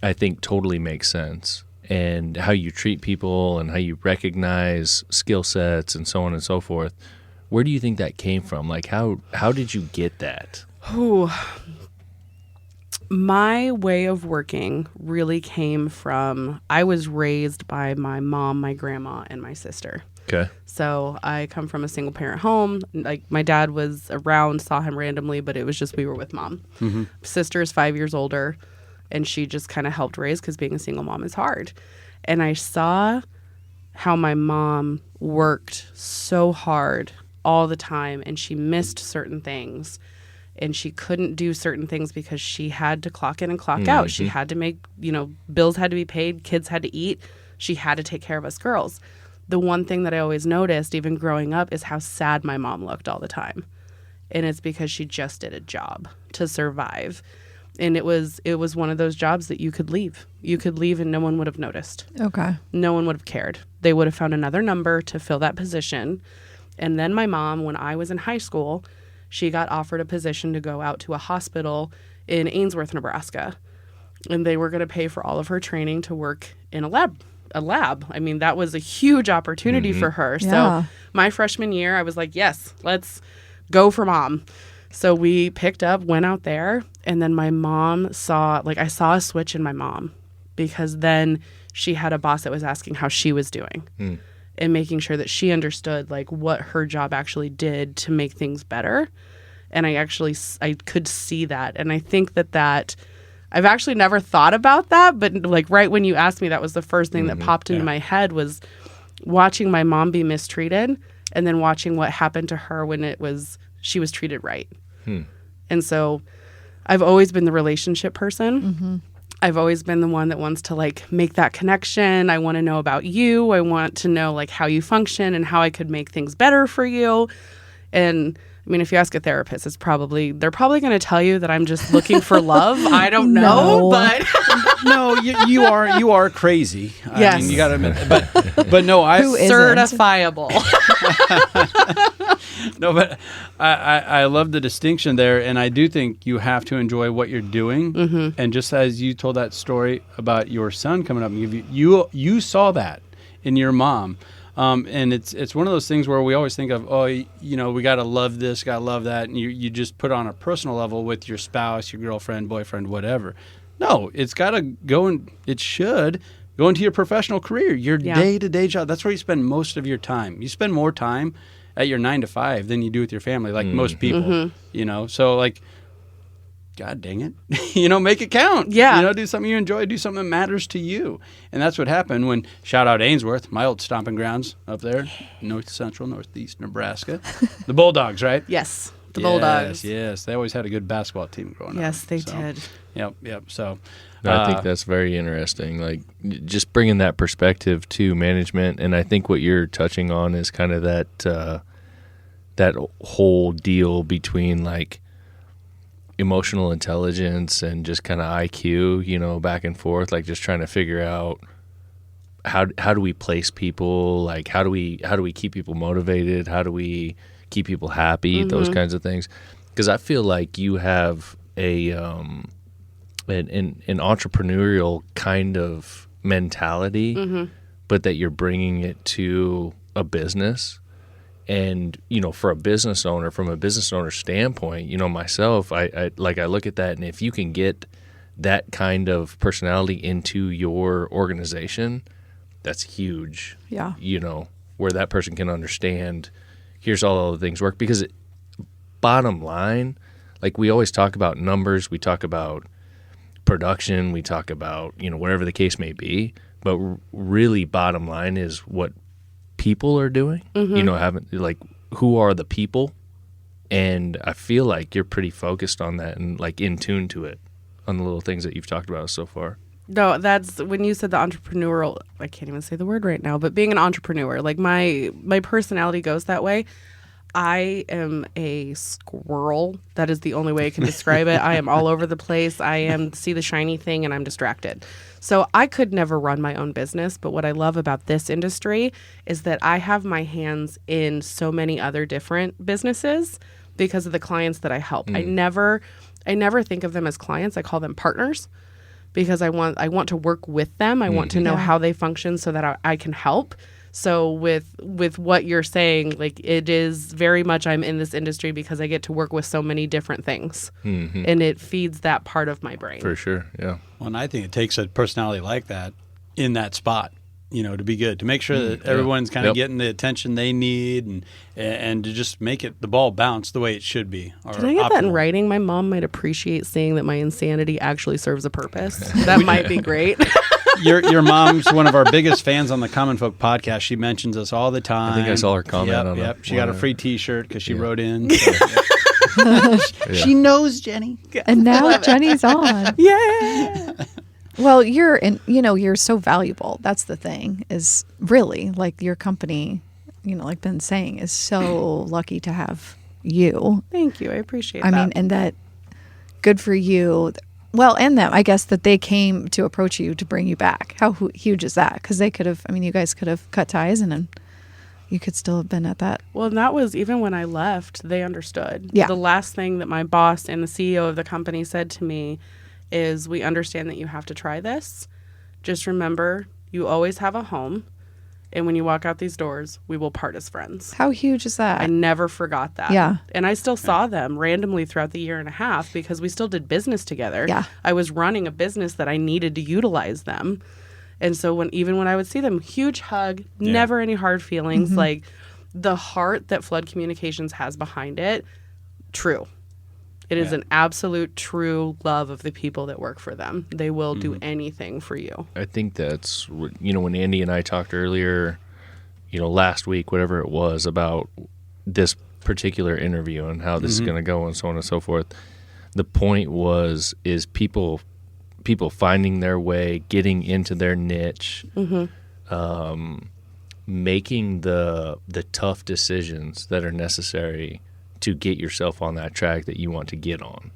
I think totally makes sense. And how you treat people and how you recognize skill sets and so on and so forth. Where do you think that came from? Like how did you get that? Ooh. My way of working really came from, I was raised by my mom, my grandma, and my sister. Okay. So I come from a single parent home. Like my dad was around, saw him randomly, but it was just we were with mom. Sister is 5 years older, and she just kind of helped raise because being a single mom is hard. And I saw how my mom worked so hard all the time, and she missed certain things. And she couldn't do certain things because she had to clock in and clock out. She had to make, bills had to be paid, kids had to eat. She had to take care of us girls. The one thing that I always noticed, even growing up, is how sad my mom looked all the time. And it's because she just did a job to survive. And it was one of those jobs that you could leave. You could leave and no one would have noticed. Okay. No one would have cared. They would have found another number to fill that position. And then my mom, when I was in high school, she got offered a position to go out to a hospital in Ainsworth, Nebraska. And they were going to pay for all of her training to work in a lab. I mean, that was a huge opportunity for her. Yeah. So my freshman year, I was like, yes, let's go for mom. So we picked up, went out there, and then my mom I saw a switch in my mom, because then she had a boss that was asking how she was doing and making sure that she understood like what her job actually did to make things better. And I could see that. And I think that I've actually never thought about that, but like right when you asked me, that was the first thing that popped into my head, was watching my mom be mistreated and then watching what happened to her when she was treated right. And so I've always been the relationship person. I've always been the one that wants to like make that connection. I want to know about you. I want to know like how you function and how I could make things better for you. And I mean, if you ask a therapist, they're probably going to tell you that I'm just looking for love. I don't know, but No, you are crazy. Yes. I mean, you got to admit, but no, Who isn't? certifiable. No, but I love the distinction there, and I do think you have to enjoy what you're doing. And just as you told that story about your son coming up and give you saw that in your mom, and it's one of those things where we always think of, we got to love this, got to love that, and you just put on a personal level with your spouse, your girlfriend, boyfriend, whatever. No, it's got to go and it should go into your professional career, your day-to-day job. That's where you spend most of your time. You spend more time at your 9 to 5 than you do with your family, like most people, So like, God dang it, make it count. Yeah. Do something you enjoy, do something that matters to you. And that's what happened when, shout out Ainsworth, my old stomping grounds up there, northeast Nebraska. The Bulldogs, right? Yes, the Bulldogs. Yes. They always had a good basketball team growing up. Yes, they did. Yep. So No, I think that's very interesting. Like just bringing that perspective to management, and I think what you're touching on is kind of that whole deal between like emotional intelligence and just kind of IQ, back and forth, like just trying to figure out how do we place people, like how do we keep people motivated, how do we keep people happy, those kinds of things. Because I feel like you have an entrepreneurial kind of mentality, but that you're bringing it to a business. And, for a business owner, from a business owner standpoint, myself, I look at that, and if you can get that kind of personality into your organization, that's huge. Yeah. Where that person can understand, here's all the things work. Because bottom line, like we always talk about numbers, we talk about production, we talk about, whatever the case may be, but really bottom line is what people are doing, who are the people? And I feel like you're pretty focused on that and like in tune to it on the little things that you've talked about so far. No, that's when you said the entrepreneurial, I can't even say the word right now, but being an entrepreneur, like my personality goes that way. I am a squirrel. That is the only way I can describe it. I am all over the place. I see the shiny thing and I'm distracted. So I could never run my own business. But what I love about this industry is that I have my hands in so many other different businesses because of the clients that I help. I never think of them as clients. I call them partners because I want to work with them. I want to know how they function so that I can help. So with what you're saying, like it is very much I'm in this industry because I get to work with so many different things, and it feeds that part of my brain. For sure, yeah. Well, and I think it takes a personality like that in that spot, to be good, to make sure that everyone's kind of getting the attention they need and to just make the ball bounce the way it should be. Can I get that in writing? My mom might appreciate seeing that my insanity actually serves a purpose. That might be great. Your mom's one of our biggest fans on the Common Folk podcast. She mentions us all the time. I think I saw her comment on that. Yep. She got a free T-shirt because she wrote in. So, she knows Jenny. And now Jenny's on. Yeah. Well, you're so valuable. That's the thing, is really like your company, like Ben saying, is so lucky to have you. Thank you. I appreciate that. I mean, and that good for you. Well, and them, I guess, that they came to approach you to bring you back. How huge is that? Because they could have, I mean, you guys could have cut ties and then you could still have been at that. Well, and that was even when I left, they understood. Yeah. The last thing that my boss and the CEO of the company said to me is, we understand that you have to try this. Just remember, you always have a home. And when you walk out these doors, we will part as friends. How huge is that? I never forgot that. Yeah. And I still saw them randomly throughout the year and a half because we still did business together. Yeah. I was running a business that I needed to utilize them. And so even when I would see them, huge hug, never any hard feelings. Like the heart that Flood Communications has behind it, true. It is an absolute true love of the people that work for them. They will do anything for you. I think that's, when Andy and I talked earlier, last week, whatever it was, about this particular interview and how this is going to go and so on and so forth. The point is people finding their way, getting into their niche, making the tough decisions that are necessary to get yourself on that track that you want to get on.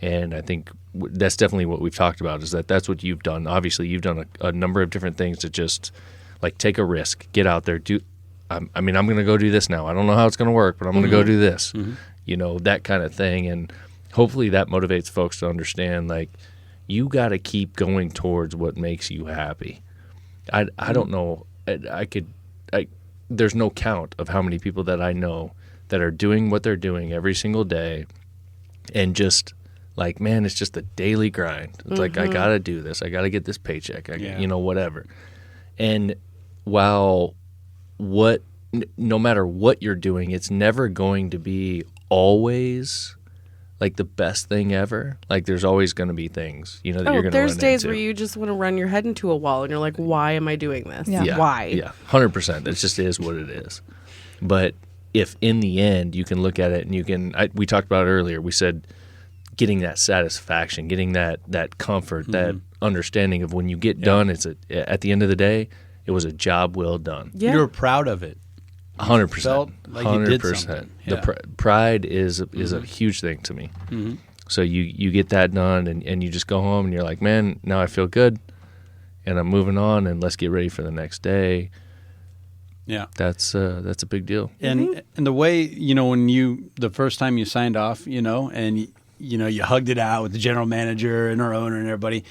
And I think that's definitely what we've talked about, is that's what you've done. Obviously, you've done a number of different things to just like take a risk, get out there, I'm going to go do this now. I don't know how it's going to work, but I'm going to go do this, that kind of thing. And hopefully that motivates folks to understand, like, you got to keep going towards what makes you happy. I don't know. There's no count of how many people that I know that are doing what they're doing every single day and just like, man, it's just a daily grind. It's like, I got to do this. I got to get this paycheck, whatever. And while no matter what you're doing, it's never going to be always like the best thing ever. Like there's always going to be things, that you're going to run into. There's days where you just want to run your head into a wall and you're like, why am I doing this? Yeah. Why? Yeah, 100%. It just is what it is. But if in the end you can look at it and we talked about it earlier, we said getting that satisfaction, getting that comfort, that understanding of when you get done, at the end of the day, it was a job well done. Yeah. You were proud of it. 100%. Felt like you did something. Yeah. The pride is a huge thing to me. So you get that done and you just go home and you're like, man, now I feel good and I'm moving on and let's get ready for the next day. Yeah, that's a big deal. And the way, when the first time you signed off, and you hugged it out with the general manager and our owner and everybody.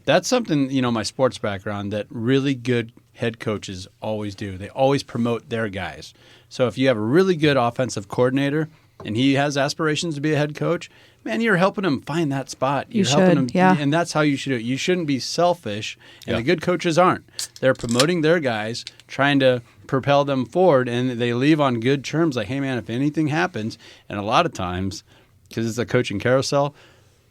That's something, my sports background, that really good head coaches always do. They always promote their guys. So if you have a really good offensive coordinator and he has aspirations to be a head coach, man, you're helping him find that spot. You're helping him, and that's how you should do it. You shouldn't be selfish, and the good coaches aren't. They're promoting their guys, trying to propel them forward, and they leave on good terms. Like, hey, man, if anything happens, and a lot of times, because it's a coaching carousel,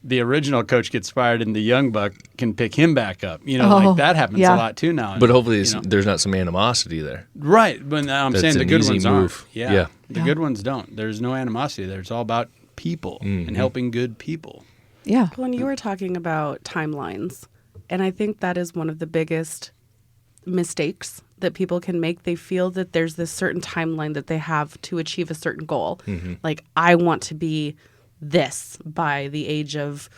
the original coach gets fired and the young buck can pick him back up. Like that happens a lot too now. But hopefully there's not some animosity there. Right. But I'm saying the good ones aren't. Yeah. The good ones don't. There's no animosity there. It's all about people and helping good people. Yeah. When you were talking about timelines, and I think that is one of the biggest mistakes that people can make. They feel that there's this certain timeline that they have to achieve a certain goal. Like, I want to be this by the age of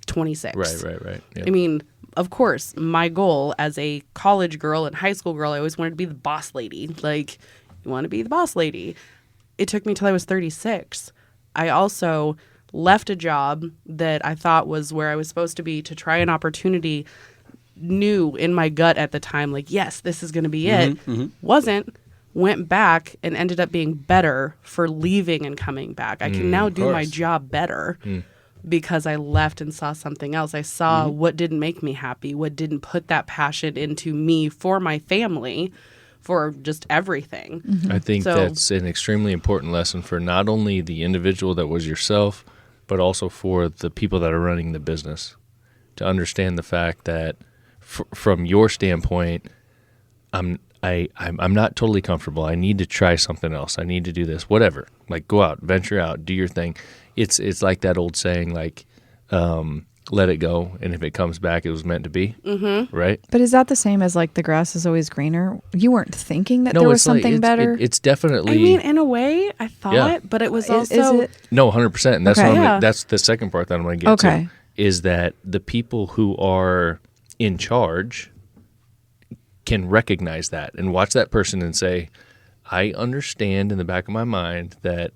26. Right. Yeah. I mean, of course, my goal as a college girl and high school girl, I always wanted to be the boss lady. Like, you want to be the boss lady. It took me till I was 36. I also left a job that I thought was where I was supposed to be to try an opportunity, knew in my gut at the time, like, yes, this is going to be it. Wasn't. Went back and ended up being better for leaving and coming back. I can now do my job better because I left and saw something else. I saw what didn't make me happy, what didn't put that passion into me for my family, for just everything. I think that's an extremely important lesson for not only the individual that was yourself, but also for the people that are running the business, to understand the fact that from your standpoint, I'm not totally comfortable. I need to try something else. I need to do this, whatever. Like, go out, venture out, do your thing. It's like that old saying, like, let it go, and if it comes back, it was meant to be, right? But is that the same as, like, the grass is always greener? You weren't thinking that there was something better? It's definitely... I mean, in a way, I thought, but it was also... Is it? No, 100%, and that's Okay. what that's the second part that I'm going to get to. is that the people who are in charge can recognize that and watch that person and say, I understand in the back of my mind that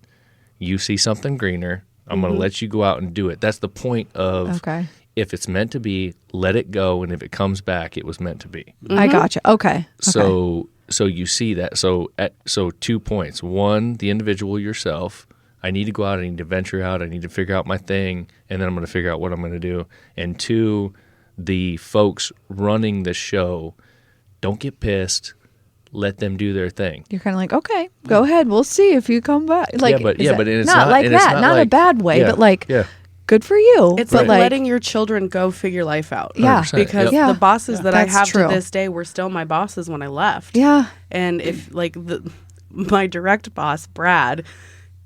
you see something greener. I'm going to let you go out and do it. That's the point of if it's meant to be, let it go. And if it comes back, it was meant to be. I gotcha. Okay. So you see that. So 2 points. One, the individual yourself. I need to go out. I need to venture out. I need to figure out my thing. And then I'm going to figure out what I'm going to do. And 2, the folks running the show, don't get pissed. Let them do their thing. You're kind of like, okay, go ahead. We'll see if you come back. Like, but it's not like that. Not a bad way, but like, good for you. It's like letting your children go figure life out. Yeah. Because the bosses that I have to this day were still my bosses when I left. Yeah. And if like my direct boss, Brad,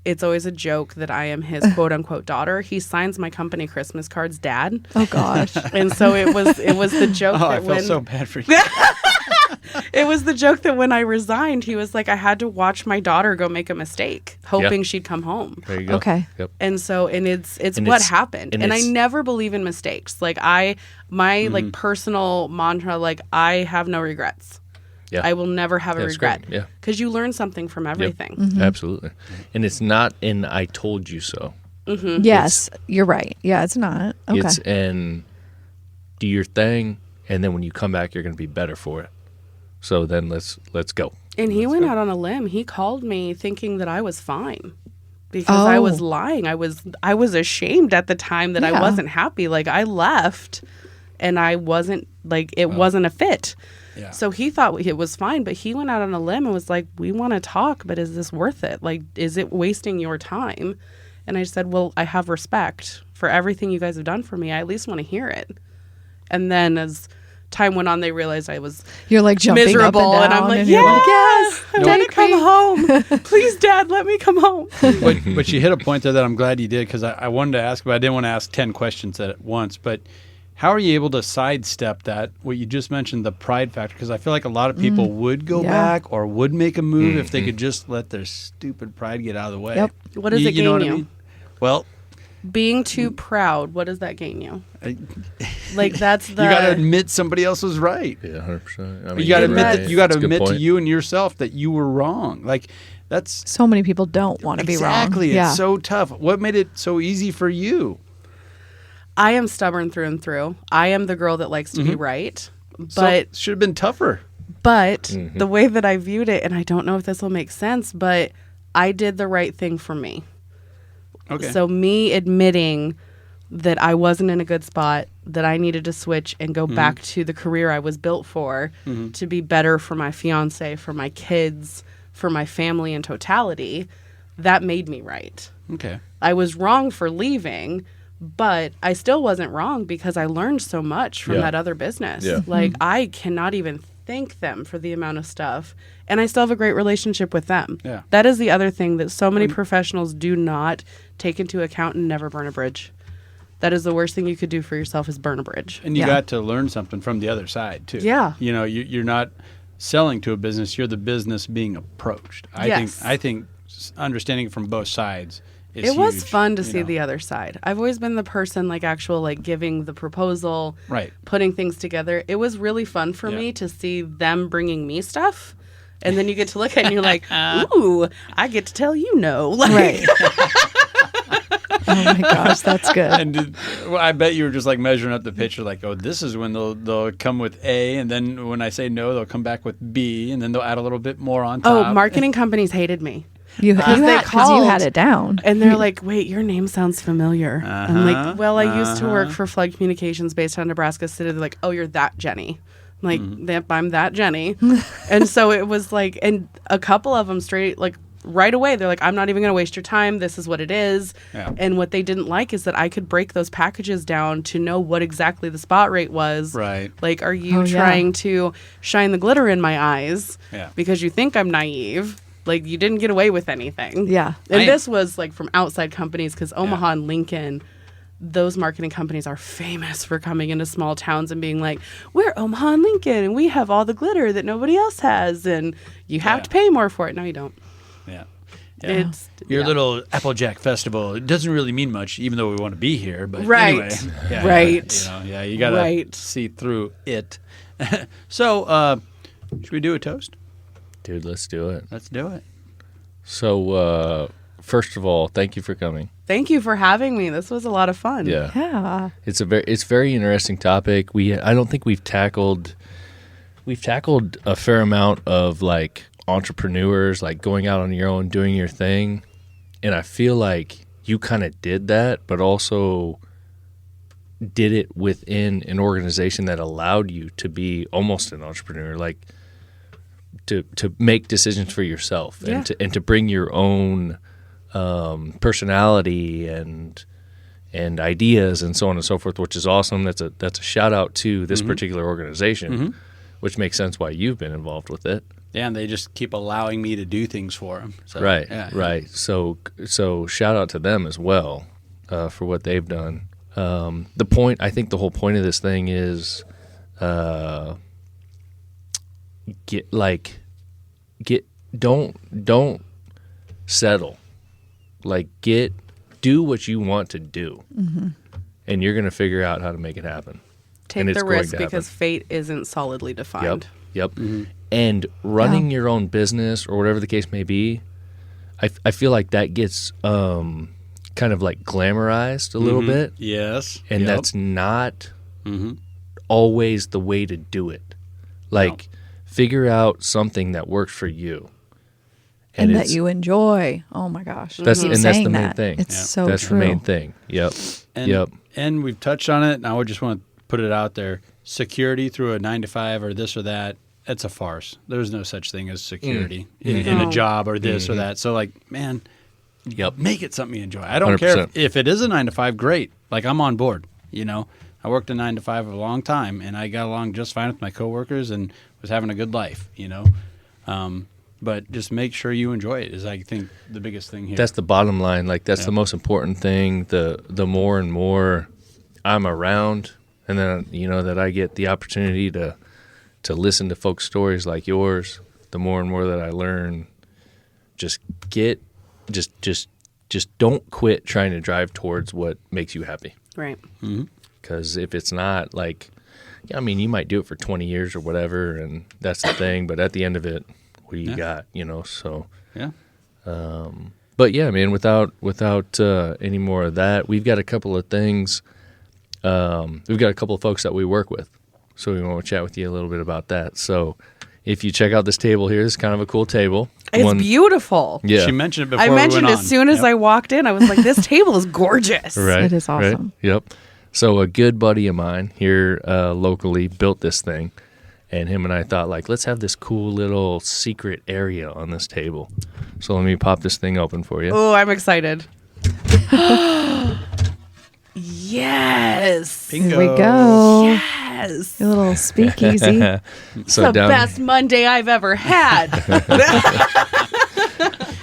it's always a joke that I am his quote unquote daughter. He signs my company Christmas cards, Dad. Oh gosh. And so it was the joke that I feel so bad for you. It was the joke that when I resigned, he was like, I had to watch my daughter go make a mistake, hoping she'd come home. There you go. Okay. Yep. And so, it's what happened. And I never believe in mistakes. Like my like personal mantra, like I have no regrets. Yeah. I will never have a regret. Great. Yeah. Because you learn something from everything. Yep. Absolutely. And it's not an I told you so. Yes, you're right. Yeah, it's not. Okay. It's an do your thing, and then when you come back, you're going to be better for it. So then let's go. And he went out on a limb. He called me thinking that I was fine because I was lying. I was ashamed at the time that I wasn't happy. Like I left and I wasn't like it wasn't a fit. Yeah. So he thought it was fine, but he went out on a limb and was like, we want to talk, but is this worth it? Like, is it wasting your time? And I said, well, I have respect for everything you guys have done for me. I at least want to hear it. And then as time went on, they realized I was like jumping miserable, up and down, I'm like, yes, I want to come home. Please, Dad, let me come home. But you hit a point there that I'm glad you did, because I wanted to ask, but I didn't want to ask 10 questions at once. But how are you able to sidestep that, what you just mentioned, the pride factor? Because I feel like a lot of people would go back or would make a move if they could just let their stupid pride get out of the way. Yep. What does it gain know what you? I mean? Well, being too proud, what does that gain you? Like that's the you got to admit somebody else was right. Yeah, 100%. I mean, You got to admit that you got to That's a good admit to point. you and yourself that you were wrong. Like that's so many people don't want to be wrong. exactly. Yeah. It's so tough. What made it so easy for you? I am stubborn through and through. I am the girl that likes to be right. But So, should have been tougher. But the way that I viewed it, and I don't know if this will make sense, but I did the right thing for me. Okay. So me admitting that I wasn't in a good spot, that I needed to switch and go back to the career I was built for to be better for my fiance, for my kids, for my family in totality, that made me right. Okay. I was wrong for leaving, but I still wasn't wrong because I learned so much from that other business. Yeah. Like I cannot even thank them for the amount of stuff, and I still have a great relationship with them. Yeah. That is the other thing that so many professionals do not take into account and never burn a bridge. That is the worst thing you could do for yourself is burn a bridge. And you got to learn something from the other side too. Yeah. You know, you're not selling to a business; you're the business being approached. I think understanding it from both sides is It was huge, fun to you see know. the other side. I've always been the person like giving the proposal, Right. putting things together. It was really fun for me to see them bringing me stuff. And then you get to look at it and you're like, ooh, I get to tell you no. Like, Right. Oh my gosh, that's good. And I bet you were just like measuring up the picture, like, oh, this is when they'll come with A, and then when I say no, they'll come back with B, and then they'll add a little bit more on top. Oh, marketing companies hated me. You had it down. And they're like, wait, your name sounds familiar. I'm like, well, I used to work for Flood Communications based on Nebraska City. They're like, oh, you're that Jennie. I'm like, yep, I'm that Jennie. And so it was like, and a couple of them straight, like right away, they're like, I'm not even going to waste your time. This is what it is. Yeah. And what they didn't like is that I could break those packages down to know what exactly the spot rate was. Right. Like, are you trying to shine the glitter in my eyes because you think I'm naive? Like, you didn't get away with anything. Yeah. And this was like from outside companies because Omaha and Lincoln, those marketing companies are famous for coming into small towns and being like, we're Omaha and Lincoln and we have all the glitter that nobody else has and you have to pay more for it. No, you don't. Yeah. Your little Applejack Festival, it doesn't really mean much, even though we want to be here. But Right. anyway, Right. you got to Right. see through it. So, should we do a toast? Dude, let's do it. Let's do it. So, first of all, thank you for coming. Thank you for having me. This was a lot of fun. Yeah. Yeah. It's very interesting topic. I don't think we've tackled a fair amount of like entrepreneurs, like going out on your own, doing your thing. And I feel like you kind of did that, but also did it within an organization that allowed you to be almost an entrepreneur, like to make decisions for yourself Yeah. and to bring your own personality and ideas and so on and so forth, which is awesome. That's a shout out to this particular organization, which makes sense why you've been involved with it. Yeah, and they just keep allowing me to do things for them. So, Right, yeah. right. So shout out to them as well for what they've done. I think the whole point of this thing is don't settle. Like do what you want to do, and you're gonna figure out how to make it happen. Take And it's the going risk to happen. because fate isn't solidly defined. Yep. And running your own business or whatever the case may be, I feel like that gets kind of like glamorized a little bit, Yes. and that's not always the way to do it. Like, figure out something that works for you, And that it's- you enjoy. Oh my gosh. That's Keep and that's saying the main that. thing. It's so that's true. the main thing. Yep. And we've touched on it. Now I just want to put it out there. Security through a 9 to 5 or this or that, it's a farce. There's no such thing as security in a No. job or this or that. So, like, man, Yep. make it something you enjoy. I don't care 100%. if it is a 9 to 5, great. Like, I'm on board, you know. I worked a 9 to 5 a long time, and I got along just fine with my coworkers and was having a good life, you know. But just make sure you enjoy it is, I think, the biggest thing here. That's the bottom line. Like, that's the most important thing. The more and more I'm around, and then that I get the opportunity to listen to folks' stories like yours, the more and more that I learn. Just don't quit trying to drive towards what makes you happy. Right. Because if it's not, like, you might do it for 20 years or whatever, and that's the thing. But at the end of it, what do you got? So. Yeah. But yeah, man, without any more of that, we've got a couple of things. We've got a couple of folks that we work with, so we want to chat with you a little bit about that. So if you check out this table here, it's kind of a cool table. It's beautiful. Yeah. She mentioned it before I we mentioned went as soon as I walked in, I was like, this table is gorgeous. Right. It is awesome. Right? Yep. So a good buddy of mine here locally built this thing, and him and I thought, like, let's have this cool little secret area on this table. So let me pop this thing open for you. Oh, I'm excited. Yes. Here we go. Yes. A little speakeasy. So The best Monday I've ever had.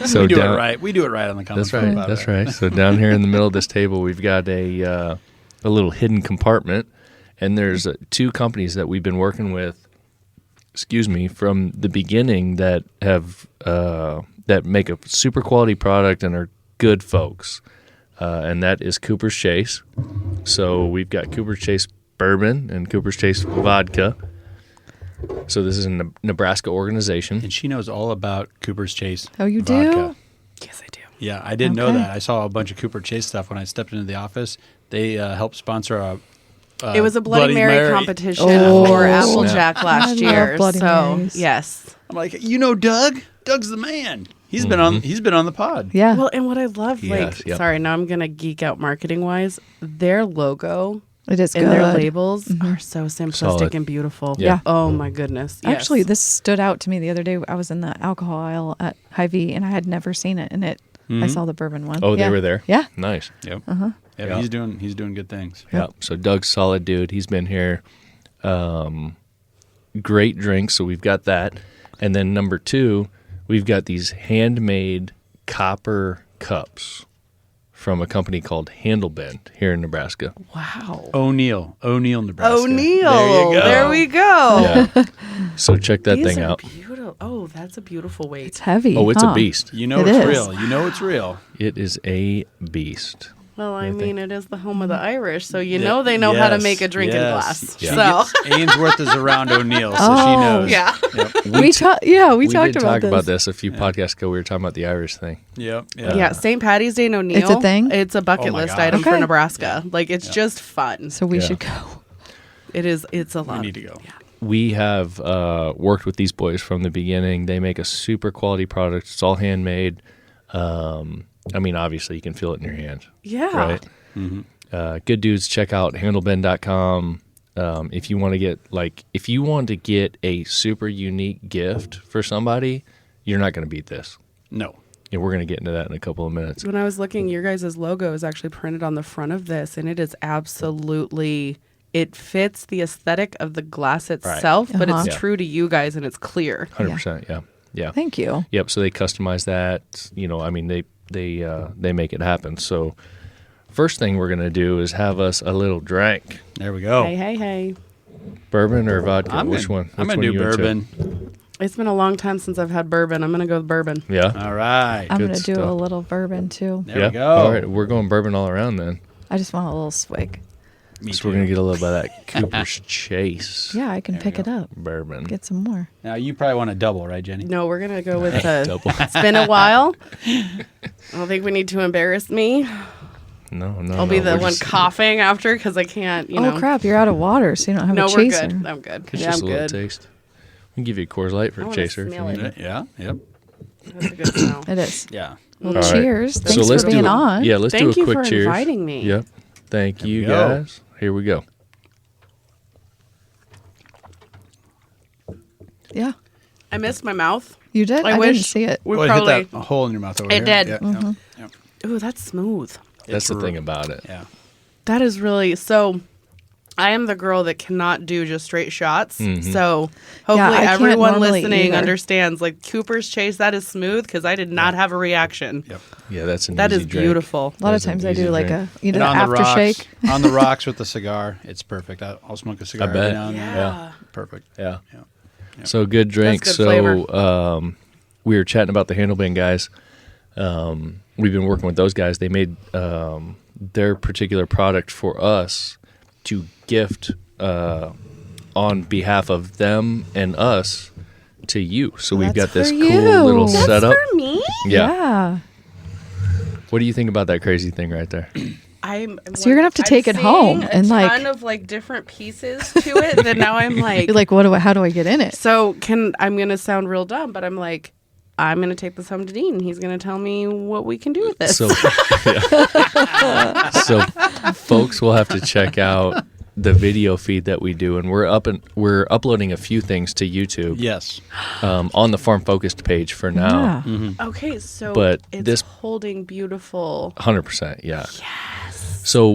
So we do down, it right. We do it right on the Common That's Folk right. about That's it. right. So down here in the middle of this table, we've got a little hidden compartment, and there's two companies that we've been working with. From the beginning that have that make a super quality product and are good folks, and that is Cooper's Chase. So we've got Cooper's Chase bourbon and Cooper's Chase vodka. So this is a Nebraska organization. And she knows all about Cooper's Chase. Oh, you vodka. do? Yes, I do. Yeah, I didn't know Okay. that. I saw a bunch of Cooper Chase stuff when I stepped into the office. They helped sponsor a It was a Bloody Mary competition Oh, for snap. Applejack I last love year. Bloody So Marys. yes. I'm like, Doug? Doug's the man. He's been on the pod. Yeah. Well, and what I love, Yes, yep. sorry, now I'm gonna geek out marketing wise. Their logo it is and good. their labels are so simplistic Solid. and beautiful. Yeah. Oh my goodness. Yes. Actually, this stood out to me the other day. I was in the alcohol aisle at Hy-Vee, and I had never seen it. And I saw the bourbon one. Oh, they Yeah. were there? Yeah. Nice. Yep. Uh-huh. Yeah, Yeah. he's doing good things. Yeah. So Doug's solid dude. He's been here. Great drinks. So we've got that. And then number 2, we've got these handmade copper cups from a company called Handlebend here in Nebraska. Wow. O'Neill, Nebraska. O'Neill. There you go. There we go. Yeah. So check that These thing are out. beautiful. Oh, that's a beautiful weight. It's heavy. Oh, it's huh? a beast. You know It it's is. real. You know it's real. It is a beast. Well, I mean, it is the home of the Irish, so you know they know how to make a drinking glass. Yeah. So, Ainsworth is around O'Neill, so she Oh. knows. yeah. Yep. We talked did about talk this. about this a few podcasts ago. We were talking about the Irish thing. Yep. Yeah, St. Patty's Day in O'Neill. It's a thing? It's a bucket Oh my list gosh. item for Okay. Nebraska. Like, it's just fun. So we Yeah. should go. It's a lot. We need to go. Yeah. We have worked with these boys from the beginning. They make a super quality product. It's all handmade. I mean, obviously, you can feel it in your hand. Yeah. Right? Good dudes. Check out handlebend.com. If you want to get a super unique gift for somebody, you're not going to beat this. No. And we're going to get into that in a couple of minutes. When I was looking, your guys' logo is actually printed on the front of this, and it is absolutely, it fits the aesthetic of the glass itself, but it's Yeah. true to you guys, and it's clear. 100%. Yeah. Yeah. Thank you. Yep. So they customize that. I mean, they make it happen. So first thing we're gonna do is have us a little drink. There we go. Hey. Bourbon or vodka? Which one? I'm Which gonna one do you into? bourbon. It's been a long time since I've had bourbon. I'm going to go with bourbon. Yeah. All right. I'm Good going to do stuff. a little bourbon too. There yeah. we go. All right. We're going bourbon all around then. I just want a little swig. Me So too. we're gonna get a little bit of that Cooper's Chase Yeah, I can pick it up. bourbon. Get some more. Now you probably want a double, right, Jenny? No, we're going to go with the, Double. it's been a while. I don't think we need to embarrass me. No. I'll be the we're one just- coughing after because I can't, you know. Oh crap! You're out of water, so you don't have No, a we're chaser. good. I'm good. It's Yeah, just I'm a little good. taste. We can give you a Coors Light for I a wanna chaser. if you smell need it. Yeah. Yep. That's a good smell. It is. Yeah. Well, All right. cheers. So Thanks let's for being do on. Yeah, let's Thank do you a quick for cheers. inviting me. Yep. Thank you we go. guys. Here we go. Yeah. I missed my mouth. You did? I wish didn't see it. We Well, it probably. hit that hole in your mouth over It here. did. Yeah, Mm-hmm. yeah, Ooh, that's smooth. That's the It's thing r- about it. yeah. That is really so. I am the girl that cannot do just straight shots. Mm-hmm. So I hopefully can't everyone normally listening either. understands. Like Cooper's Chase, that is smooth because I did not have a reaction. Yep. Yeah, that's an That easy is drink. beautiful. A lot of That's an times I do easy like drink. a And on the rocks, aftershake. on the rocks with the cigar, it's perfect. I'll smoke a cigar every bet. now and then. Yeah. Perfect. Yeah. Yeah. So good drink. That's good flavor. We were chatting about the Handleband guys. We've been working with those guys. They made their particular product for us to gift on behalf of them and us to you. So we've got That's this for cool you. little That's setup. For me, Yeah. What do you think about that crazy thing right there? I'm. So you're gonna have to take it home and, a like- ton of like different pieces to it. That now I'm like, You're like, how do I get in it? so I'm gonna sound real dumb, but I'm like, I'm gonna take this home to Dean. He's gonna tell me what we can do with this. So, yeah. So folks will have to check out the video feed that we do, and we're uploading a few things to YouTube Yes. on the Farm Focused page for now. Yeah. Okay, so But it's this- holding beautiful. 100%, yeah. So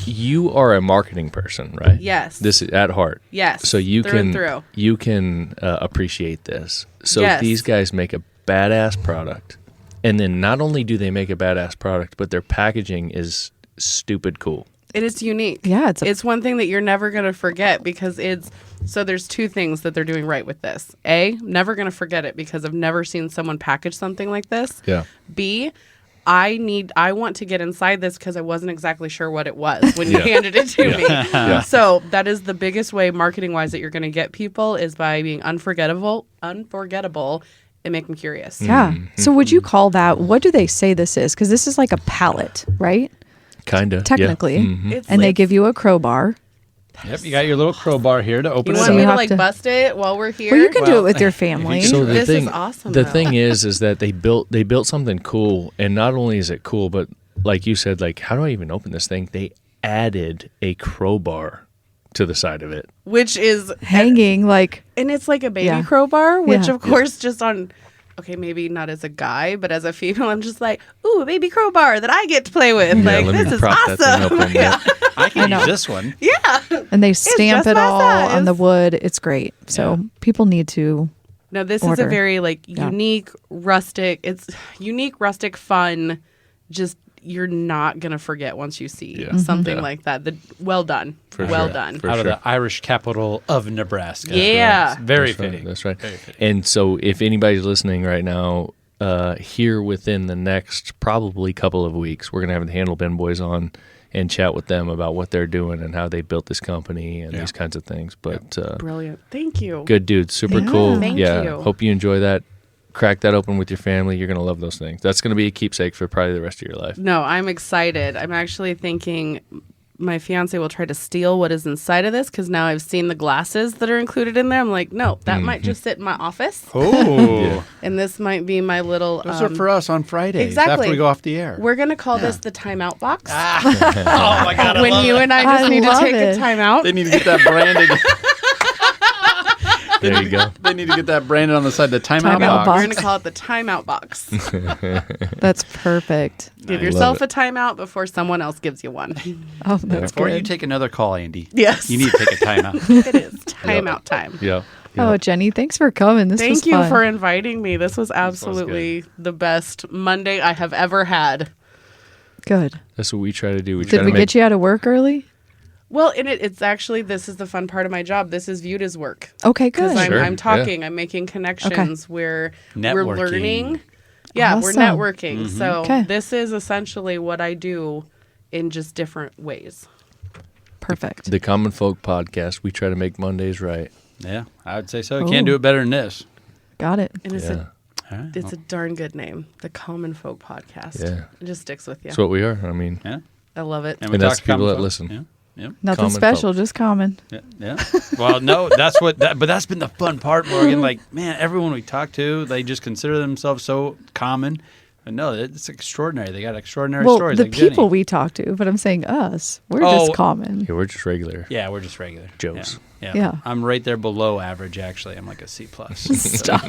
you are a marketing person, right? Yes. This is at heart. Yes. So you through and can through. appreciate this. So Yes. these guys make a badass product, and then not only do they make a badass product, but their packaging is stupid cool. It is unique. Yeah, it's one thing that you're never going to forget because so there's two things that they're doing right with this. A, never going to forget it because I've never seen someone package something like this. Yeah. B, I want to get inside this because I wasn't exactly sure what it was when you Yeah. handed it to me. Yeah. So that is the biggest way marketing wise that you're going to get people is by being unforgettable and make them curious. Yeah. Mm-hmm. So would you call that? What do they say this is? Because this is like a pallet, right? Kinda. Technically, Yeah. Mhm. It's and they like- give you a crowbar. Yep. You got your little crowbar here to open You it want up. me you to have like to- bust it while we're here? Well, you can do Well, it with your if you family. can- So the This is thing, awesome, the though. thing is that they built something cool, and not only is it cool, but like you said, like how do I even open this thing? They added a crowbar to the side of it. Which is Hanging like and it's like a baby Yeah. crowbar, which Yeah. of course just on okay, maybe not as a guy, but as a female, I'm just like, ooh, a baby crowbar that I get to play with. like let me this is prop that thing awesome. open. Yeah. I can know. use this one. Yeah. and they stamp just it my all on the size. wood. It's great. So people need to. No, this is Order. a very like Yeah. unique rustic. It's unique rustic fun. Just you're not going to forget once you see Yeah. something Yeah. like that. Well done. For well sure. done. For Out sure. of the Irish capital of Nebraska. Yeah. It's very That's right, fitting. That's right. Very fitting. And so, if anybody's listening right now, here within the next probably couple of weeks, we're going to have the Handle Bin Boys on and chat with them about what they're doing and how they built this company and these kinds of things. But Brilliant. Thank you. good dudes, super Yeah. cool. Thank yeah, you. hope you enjoy that. Crack that open with your family. You're going to love those things. That's going to be a keepsake for probably the rest of your life. No, I'm excited. I'm actually thinking my fiance will try to steal what is inside of this because now I've seen the glasses that are included in there. I'm like, no, that might just sit in my office. Oh, Yeah. And this might be my little. those are for us on Fridays exactly. after we go off the air. We're going to call this the timeout box. Oh my God! when you and I just I need to love take it. a timeout. They need to get that branded. There you go. They need to get that branded on the side. The timeout Timeout box. We're box. going to call it the timeout box. That's perfect. Give Love yourself it. a timeout before someone else gives you one. Oh, that's Before good. you take another call, Andy. Yes. You need to take a timeout. It is timeout time. Yeah. Oh, Jenny, thanks for coming. This was Thank you fun. for inviting me. This was absolutely the best Monday I have ever had. Good. That's what we try to do. We try Did to we make get you out of work early? Well, and it's actually, this is the fun part of my job. This is viewed as work. Okay, Because good. Sure, I'm yeah. talking, I'm making connections, we're Networking. learning. Yeah, we're Awesome. networking. So Okay. this is essentially what I do in just different ways. Perfect. the Common Folk podcast. We try to make Mondays right. Yeah, I would say so. Can't do it better than this. Got it. And it's, Yeah. All right. it's a darn good name, the Common Folk Podcast. Yeah. It just sticks with you. That's what we are. I mean, Yeah. I love it. we And that's talk the people common that folk. listen. Yeah. Yep. Nothing Common special, folk. just common. Yeah. Well, no, that's what. But that's been the fun part, Morgan. Like, man, everyone we talk to, they just consider themselves so common. But no, it's extraordinary. They got extraordinary Well, stories. the like Jenny. people we talk to, but I'm saying us. We're Oh. just common. yeah, we're just regular. Yeah, we're just regular Joes. Yeah. Yeah. I'm right there below average. Actually, I'm like a C plus. Stop.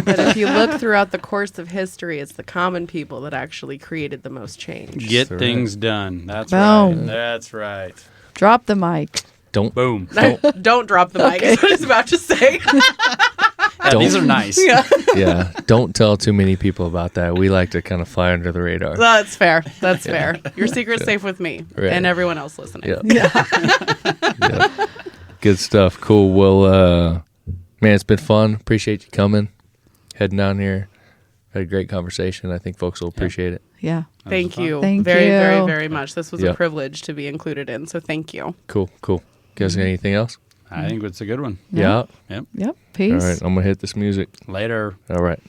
But if you look throughout the course of history, it's the common people that actually created the most change. Get That's things done. That's Boom. right. That's right. Drop the mic. Don't Boom. Don't drop the mic, is what I was about to say. Yeah, these are nice. yeah. Don't tell too many people about that. We like to kind of fly under the radar. That's fair. That's fair. Your secret's safe with me Right. and everyone else listening. Yeah. Yeah. Good stuff. Cool. Well, man, it's been fun. Appreciate you coming, heading down here. Had a great conversation. I think folks will appreciate it. Yeah. Thank you. Thank very, you. very, very much. This was Yep. a privilege to be included in. So thank you. Cool. Cool. You guys got anything else? I think it's a good one. Yeah. Yep. Yep. Peace. All right. I'm going to hit this music. Later. All right.